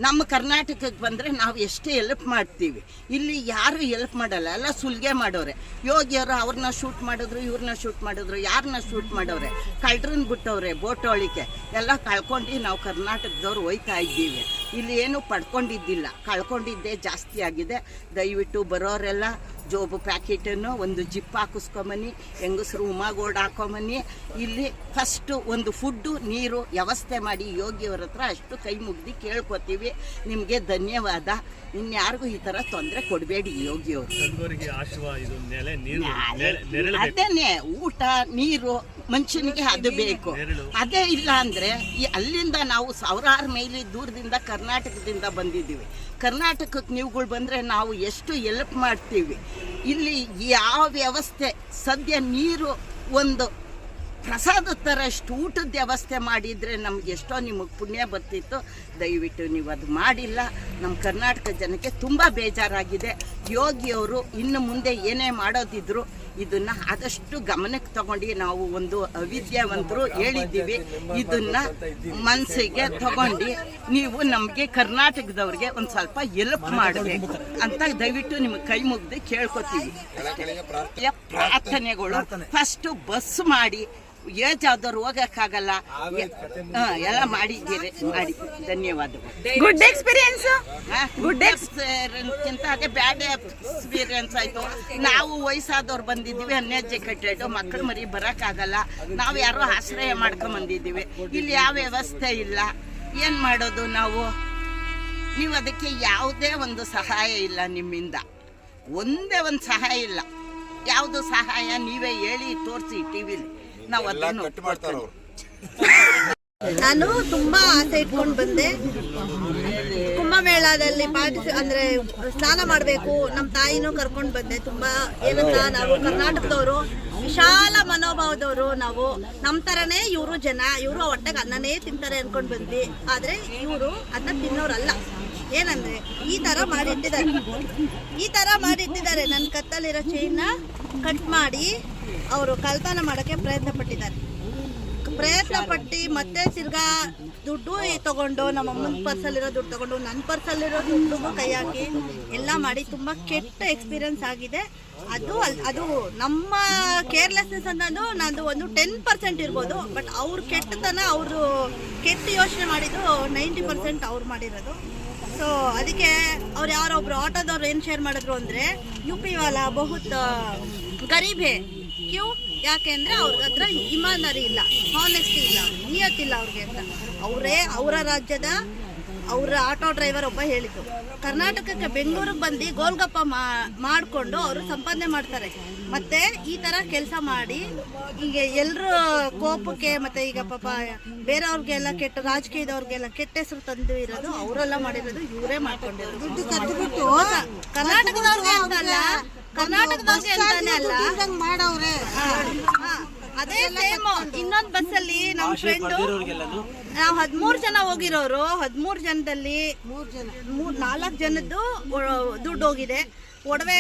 ನಮ್ಮ ಕರ್ನಾಟಕಕ್ಕೆ ಬಂದರೆ ನಾವು ಎಷ್ಟೇ ಎಲ್ಪ್ ಮಾಡ್ತೀವಿ, ಇಲ್ಲಿ ಯಾರು ಎಲ್ಪ್ ಮಾಡಲ್ಲ, ಎಲ್ಲ ಸುಲಿಗೆ ಮಾಡೋರೆ. ಯೋಗಿಯವರು ಅವ್ರನ್ನ ಶೂಟ್ ಮಾಡಿದ್ರು, ಇವ್ರನ್ನ ಶೂಟ್ ಮಾಡಿದ್ರು, ಯಾರನ್ನ ಶೂಟ್ ಮಾಡೋರೆ, ಕಳ್ಳರನ್ನ ಬಿಟ್ಟವ್ರೆ, ಬೋಟ್ ಹೊಳಿಕೆ ಎಲ್ಲ ಕಳ್ಕೊಂಡು ನಾವು ಕರ್ನಾಟಕದವ್ರು ಹೋಯ್ತಾ ಇದ್ದೀವಿ. ಇಲ್ಲಿ ಏನೂ ಪಡ್ಕೊಂಡಿದ್ದಿಲ್ಲ, ಕಳ್ಕೊಂಡಿದ್ದೇ ಜಾಸ್ತಿ ಆಗಿದೆ. ದಯವಿಟ್ಟು ಬರೋರೆಲ್ಲ ಜೋಬು ಪ್ಯಾಕೆಟನ್ನು ಒಂದು ಜಿಪ್ ಹಾಕಿಸ್ಕೊಂಬನ್ನಿ, ಹೆಂಗಸರು ಉಮಾಗೋಲ್ಡ್ ಹಾಕೊಂಬನ್ನಿ. ಇಲ್ಲಿ ಫಸ್ಟು ಒಂದು ಫುಡ್ಡು ನೀರು ವ್ಯವಸ್ಥೆ ಮಾಡಿ ಯೋಗಿಯವ್ರ ಹತ್ರ ಅಷ್ಟು ಕೈ ಮುಗ್ದು ಕೇಳ್ಕೊತೀವಿ. ನಿಮಗೆ ಧನ್ಯವಾದ. ಇನ್ಯಾರಿಗೂ ಈ ಥರ ತೊಂದರೆ ಕೊಡಬೇಡಿ ಯೋಗಿಯವರು. ಅದೇನೆ ಊಟ ನೀರು ಮನುಷ್ಯನಿಗೆ ಅದು ಬೇಕು. ಅದೇ ಇಲ್ಲ ಅಂದರೆ ಅಲ್ಲಿಂದ ನಾವು ಸಾವಿರಾರು ಮೈಲಿ ದೂರದಿಂದ ಕರ್ನಾಟಕದಿಂದ ಬಂದಿದ್ದೀವಿ. ಕರ್ನಾಟಕಕ್ಕೆ ನೀವುಗಳು ಬಂದರೆ ನಾವು ಎಷ್ಟು ಎಲ್ಪ್ ಮಾಡ್ತೀವಿ. ಇಲ್ಲಿ ಯಾವ ವ್ಯವಸ್ಥೆ ಸದ್ಯ ನೀರು ಒಂದು ಪ್ರಸಾದ ಥರ ಅಷ್ಟು ಊಟದ ವ್ಯವಸ್ಥೆ ಮಾಡಿದರೆ ನಮ್ಗೆ ಎಷ್ಟೋ ನಿಮಗೆ ಪುಣ್ಯ ಬರ್ತಿತ್ತು. ದಯವಿಟ್ಟು ನೀವು ಅದು ಮಾಡಿಲ್ಲ. ನಮ್ಮ ಕರ್ನಾಟಕ ಜನಕ್ಕೆ ತುಂಬ ಬೇಜಾರಾಗಿದೆ. ಯೋಗಿಯವರು ಇನ್ನು ಮುಂದೆ ಏನೇ ಮಾಡೋದಿದ್ರು ಇದನ್ನು ಆದಷ್ಟು ಗಮನಕ್ಕೆ ತಗೊಂಡು ನಾವು ಒಂದು ಅವಿದ್ಯಾವಂತರು ಹೇಳಿದ್ದೀವಿ, ಇದನ್ನು ಮನಸ್ಸಿಗೆ ತಗೊಂಡು ನೀವು ನಮಗೆ ಕರ್ನಾಟಕದವ್ರಿಗೆ ಒಂದು ಸ್ವಲ್ಪ ಎಲ್ಪ್ ಮಾಡಬೇಕು ಅಂತ ದಯವಿಟ್ಟು ನಿಮಗೆ ಕೈ ಮುಗ್ದು ಕೇಳ್ಕೊತೀವಿ. ಪ್ರಾರ್ಥನೆಗಳು ಫಸ್ಟು ಬಸ್ ಮಾಡಿ, ಏಜ್ ಆದವ್ರು ಹೋಗಕ್ಕಾಗಲ್ಲ, ಎಲ್ಲ ಮಾಡಿದ್ದೀರಿ, ಮಾಡಿ ಧನ್ಯವಾದಗಳು. ಗುಡ್ ಎಕ್ಸ್ಪೀರಿಯನ್ಸ್ ಎಕ್ಸ್ಪೀರಿಯನ್ಸ್ಗಿಂತ ಅದೇ ಬ್ಯಾಡ್ ಎಕ್ಸ್ಪೀರಿಯನ್ಸ್ ಆಯಿತು. ನಾವು ವಯಸ್ಸಾದವ್ರು ಬಂದಿದ್ದೀವಿ, ಅನ್ಎಜುಕೇಟೆಡ್ ಮಕ್ಕಳು ಮರಿ ಬರೋಕ್ಕಾಗಲ್ಲ, ನಾವು ಯಾರೋ ಆಶ್ರಯ ಮಾಡ್ಕೊಂಬಂದಿದ್ದೀವಿ. ಇಲ್ಲಿ ಯಾವ ವ್ಯವಸ್ಥೆ ಇಲ್ಲ, ಏನು ಮಾಡೋದು ನಾವು? ನೀವು ಅದಕ್ಕೆ ಯಾವುದೇ ಒಂದು ಸಹಾಯ ಇಲ್ಲ ನಿಮ್ಮಿಂದ, ಒಂದೇ ಒಂದು ಸಹಾಯ ಇಲ್ಲ. ಯಾವುದು ಸಹಾಯ ನೀವೇ ಹೇಳಿ ತೋರಿಸಿ ಟಿವಿಲಿ, ನಾವು ಅದನ್ನು ನಾನು ತುಂಬಾ ಆಸೆ ಇಟ್ಕೊಂಡು ಬಂದೆ. ಕುಂಭಮೇಳದಲ್ಲಿ ಅಂದ್ರೆ ಸ್ನಾನ ಮಾಡಬೇಕು, ನಮ್ಮ ತಾಯಿನೂ ಕರ್ಕೊಂಡು ಬಂದೆ. ತುಂಬಾ ಏನಂತ ನಾವು ಕರ್ನಾಟಕದವರು ವಿಶಾಲ ಮನೋಭಾವದವರು, ನಾವು ನಮ್ಮ ಥರನೇ ಇವರು ಜನ, ಇವರು ಹೊಟ್ಟೆಗೆ ಅನ್ನನೇ ತಿಂತಾರೆ ಅನ್ಕೊಂಡು ಬಂದ್ವಿ. ಆದರೆ ಇವರು ಅನ್ನ ತಿನ್ನೋರಲ್ಲ. ಏನಂದ್ರೆ ಈ ಥರ ಮಾಡಿಟ್ಟಿದ್ದಾರೆ. ನನ್ನ ಕತ್ತಲ್ಲಿರೋ ಚೈನ್ನ ಕಟ್ ಮಾಡಿ ಅವರು ಕಳ್ತನ ಮಾಡೋಕ್ಕೆ ಪ್ರಯತ್ನ ಪಟ್ಟು ಮತ್ತೆ ತಿರ್ಗಾ ದುಡ್ಡು ತಗೊಂಡು, ನಮ್ಮ ಅಮ್ಮನ ಪರ್ಸಲ್ಲಿರೋ ದುಡ್ಡು ತಗೊಂಡು, ನನ್ನ ಪರ್ಸಲ್ಲಿರೋ ದುಡ್ಡು ಕೈ ಹಾಕಿ ಎಲ್ಲ ಮಾಡಿ ತುಂಬ ಕೆಟ್ಟ ಎಕ್ಸ್ಪೀರಿಯನ್ಸ್ ಆಗಿದೆ. ಅದು ನಮ್ಮ ಕೇರ್ಲೆಸ್ನೆಸ್ ಅನ್ನೋದು ನಂದು ಒಂದು 10% ಇರ್ಬೋದು. ಬಟ್ ಅವ್ರ ಕೆಟ್ಟತನ, ಅವರು ಕೆಟ್ಟ ಯೋಚನೆ ಮಾಡಿದ್ದು 90% ಅವ್ರು ಮಾಡಿರೋದು. ಸೊ ಅದಕ್ಕೆ ಅವ್ರು ಯಾರೊಬ್ರು ಆಟೋದವ್ರು ಏನು ಶೇರ್ ಮಾಡಿದ್ರು ಅಂದರೆ, ಯು ಪಿ ವಾಲ ಬಹುತ್ ಗರೀಬ್ ಹೇ ಕ್ಯೂ, ಯಾಕೆ ಅಂದರೆ ಅವ್ರ ಹತ್ರ ಇಮಾನದಾರಿ ಇಲ್ಲ, ಹಾನೆಸ್ಟಿ ಇಲ್ಲ, ನಿಯತ್ತಿಲ್ಲ ಅವ್ರಿಗೆ ಅಂತ. ಅವರ ರಾಜ್ಯದ ಅವರ ಆಟೋ ಡ್ರೈವರ್ ಒಬ್ಬ ಹೇಳಿದ್ದು, ಕರ್ನಾಟಕಕ್ಕೆ ಬೆಂಗಳೂರಿಗೆ ಬಂದು ಗೋಲ್ಗಪ್ಪ ಮಾಡಿಕೊಂಡು ಅವರು ಸಂಪಾದನೆ ಮಾಡ್ತಾರೆ. ಮತ್ತು ಈ ಥರ ಕೆಲಸ ಮಾಡಿ ಈಗ ಎಲ್ಲರೂ ಕೋಪಕ್ಕೆ, ಮತ್ತು ಈಗ ಪಾಪ ಬೇರೆಯವ್ರಿಗೆಲ್ಲ ಕೆಟ್ಟ, ರಾಜಕೀಯದವ್ರಿಗೆಲ್ಲ ಕೆಟ್ಟ ಹೆಸರು ತಂದು ಇರೋದು ಅವರೆಲ್ಲ ಮಾಡಿರೋದು, ಇವರೇ ಮಾಡ್ಕೊಂಡಿರೋದು. ದುಡ್ಡು ಕಟ್ಟಿಬಿಟ್ಟು ಕರ್ನಾಟಕದವ್ರಿಗೆ ಅಂತಲ್ಲ, ಕರ್ನಾಟಕದವ್ರಿಗೆ ಅಂತಾನೆ ಅಲ್ಲ ಮಾಡವ್ರೆ. ಅದೇ ಸೇಮ್ ಇನ್ನೊಂದು ಬಸ್ಸಲ್ಲಿ ನಮ್ಮ ಫ್ರೆಂಡು, ನಾವು 13 ಜನ ಹೋಗಿರೋರು, 13 ಜನದಲ್ಲಿ 4 ಜನದ್ದು ದುಡ್ಡು ಹೋಗಿದೆ. ಒಡವೆ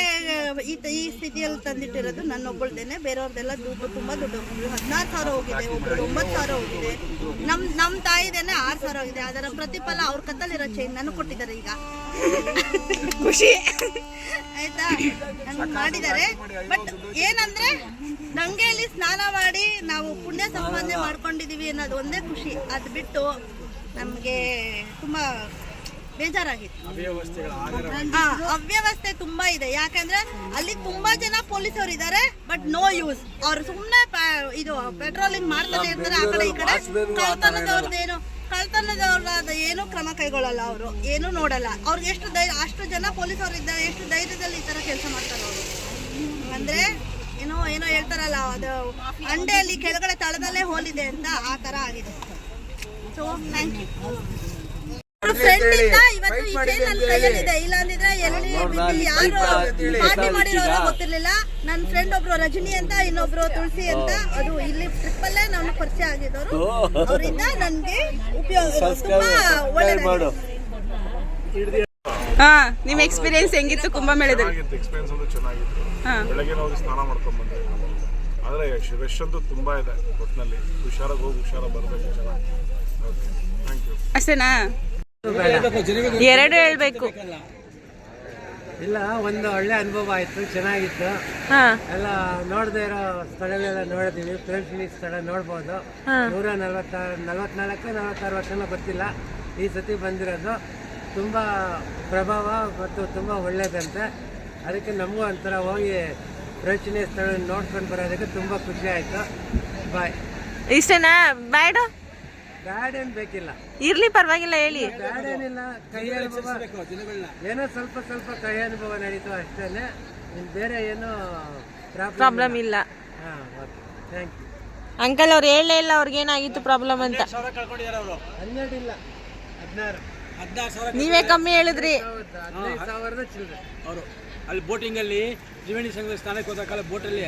ಈ ಸ್ಥಿತಿಯಲ್ಲಿ ತಂದಿಟ್ಟಿರೋದು ನನ್ನೊಬ್ಬಳ್ದೇನೆ, ಬೇರೆಯವ್ರದ್ದೆಲ್ಲ ದುಡ್ಡು ತುಂಬ ದುಡ್ಡು ಹೋಗಿದೆ. 16,000 ಹೋಗಿದೆ, ಒಬ್ರು 9,000 ಹೋಗಿದೆ, ನಮ್ಮ ತಾಯಿದೇನೆ 6,000 ಹೋಗಿದೆ. ಅದರ ಪ್ರತಿಫಲ ಅವ್ರ ಕತ್ತಲ್ಲಿರೋ ಚೈನ್ ನನಗೆ ಕೊಟ್ಟಿದ್ದಾರೆ. ಈಗ ಖುಷಿ ಆಯ್ತಾ, ನಂಗೆ ಮಾಡಿದ್ದಾರೆ. ಬಟ್ ಏನಂದ್ರೆ ಗಂಗೆಯಲ್ಲಿ ಸ್ನಾನ ಮಾಡಿ ನಾವು ಪುಣ್ಯ ಸಂಪಾದನೆ ಮಾಡ್ಕೊಂಡಿದೀವಿ ಅನ್ನೋದು ಒಂದೇ ಖುಷಿ. ಅದು ಬಿಟ್ಟು ನಮಗೆ ತುಂಬಾ ಬೇಜಾರಾಗಿತ್ತು. ಅವ್ಯವಸ್ಥೆ ತುಂಬಾ ಇದೆ. ಯಾಕಂದ್ರೆ ಅಲ್ಲಿ ತುಂಬಾ ಜನ ಪೊಲೀಸರು ಇದ್ದಾರೆ, ಬಟ್ ನೋ ಯೂಸ್. ಅವ್ರು ಸುಮ್ಮನೆ ಇದು ಪೆಟ್ರೋಲಿಂಗ್ ಮಾಡ್ತಾನೆ ಇರ್ತಾರೆ. ಆ ಕಡೆ ಈ ಕಡೆ ಕಳ್ತನದವ್ರದ್ದೇನು ಕಳ್ತನದವ್ರ ಏನೂ ಕ್ರಮ ಕೈಗೊಳ್ಳಲ್ಲ ಅವರು, ಏನೂ ನೋಡಲ್ಲ. ಅವ್ರಿಗೆ ಎಷ್ಟು ಅಷ್ಟು ಜನ ಪೊಲೀಸವ್ರು ಇದ್ದಾರೆ, ಎಷ್ಟು ಧೈರ್ಯದಲ್ಲಿ ಈ ಥರ ಕೆಲಸ ಮಾಡ್ತಾರೆ ಅವರು. ಅಂದರೆ ಏನೋ ಹೇಳ್ತಾರಲ್ಲ, ಅದು ಅಂಡೆಯಲ್ಲಿ ಕೆಳಗಡೆ ತಳದಲ್ಲೇ ಹೋಲಿದೆ ಅಂತ ಆ ಥರ ಆಗಿದೆ. So thank you. ಫ್ರೆಂಡ್ ಇಂದ ಇವತ್ತು ಈ ಚೈನ್ ನನ್ನ ಕೈಯಲ್ಲಿದೆ, ಇಲ್ಲ ಅಂದಿದ್ರೆ ಎಲ್ಲಿ ಯಾರು ಪಾರ್ಟಿ ಮಾಡಿರೋರೋ ಗೊತ್ತಿರ್ಲಿಲ್ಲ. ನನ್ನ ಫ್ರೆಂಡ್ ಒಬ್ರು ರಜನಿ ಅಂತ, ಇನ್ನೊಬ್ರು ತುಳಸಿ ಅಂತ, ಅದು ಇಲ್ಲಿ ಟ್ರಿಪ್ಪಲ್ಲೇ ನಾನು ಪರಿಚಯ ಆಗಿದ್ದವರು. ಅವರಿಂದ ನನಗೆ ಉಪಯೋಗ ತುಂಬಾ ಒಳ್ಳೆಯದಾಗಿದೆ. ಹಾ, ನಿಮ್ಮ ಎಕ್ಸ್ಪೀರಿಯನ್ಸ್ ಹೆಂಗಿತ್ತು ಕುಂಭಮೇಳದಲ್ಲಿ? ಎಕ್ಸ್ಪೀರಿಯನ್ಸ್ ಅಂತೂ ಚೆನ್ನಾಗಿತ್ತು. ಬೆಳಗ್ಗೆ ನಾವು ಸ್ನಾನ ಮಾಡ್ಕೊಂಡು ಬಂದ್ವಿ. ಆದರೆ ರಶ್ ಅಂತೂ ತುಂಬ ಇದೆ. ಒಟ್ಟಿನಲ್ಲಿ ಹುಷಾರಾಗಿ ಹೋಗಿ ಹುಷಾರಾಗಿ ಬರಬೇಕು ಜನ. Okay, thank you. ಅಷ್ಟೇನಾ? ಎರಡು ಹೇಳ್ಬೇಕು. ಇಲ್ಲ, ಒಂದು ಒಳ್ಳೆ ಅನುಭವ ಆಯ್ತು, ಚೆನ್ನಾಗಿತ್ತು. ಎಲ್ಲ ನೋಡದೇ ಇರೋ ಸ್ಥಳಗಳೆಲ್ಲ ನೋಡಿದೀವಿ. ಪ್ರೇಕ್ಷಣೀಯ ಸ್ಥಳ ನೋಡ್ಬೋದು. 144 ವರ್ಷನೂ ಗೊತ್ತಿಲ್ಲ ಈ ಸತಿ ಬಂದಿರೋದು. ತುಂಬ ಪ್ರಭಾವ ಮತ್ತು ತುಂಬ ಒಳ್ಳೇದಂತೆ. ಅದಕ್ಕೆ ನಮಗೂ ಒಂಥರ ಹೋಗಿ ಪ್ರೇಕ್ಷಣೀಯ ಸ್ಥಳ ನೋಡ್ಕೊಂಡು ಬರೋದಕ್ಕೆ ತುಂಬ ಖುಷಿ ಆಯಿತು. ಬಾಯ್. ಇಷ್ಟೇನಾ? ಬ್ಯಾಡ ಬ್ಯಾಡ್ ಏನು ಬೇಕಿಲ್ಲ, ಇರ್ಲಿ ಪರವಾಗಿಲ್ಲ, ಹೇಳಿ. ಬ್ಯಾಡ್ ಏನಿಲ್ಲ, ಕೈ ಅನುಭವ ಏನೋ ಸ್ವಲ್ಪ ಕೈ ಅನುಭವ ನಡೀತು ಅಷ್ಟೇ. ಬೇರೆ ಏನು ಪ್ರಾಬ್ಲಮ್ ಇಲ್ಲ. ಹಾಂ, ಓಕೆ, ಥ್ಯಾಂಕ್ ಯು. ಅಂಕಲ್ ಅವ್ರು ಹೇಳಲೇ ಇಲ್ಲ ಅವ್ರಿಗೇನಾಗಿತ್ತು ಪ್ರಾಬ್ಲಮ್ ಅಂತ. 12 ಇಲ್ಲ, 16 ನೀವೇ ಕಮ್ಮಿ ಹೇಳಿದ್ರಿ. 15,000 ಚಿಲ್ಲರೆ. ಅವರು ಅಲ್ಲಿ ಬೋಟಿಂಗಲ್ಲಿ ತ್ರಿವೇಣಿ ಸಂಘದ ಸ್ಥಾನಕ್ಕೆ ಹೋದ ಕಾಲ ಬೋಟಲ್ಲಿ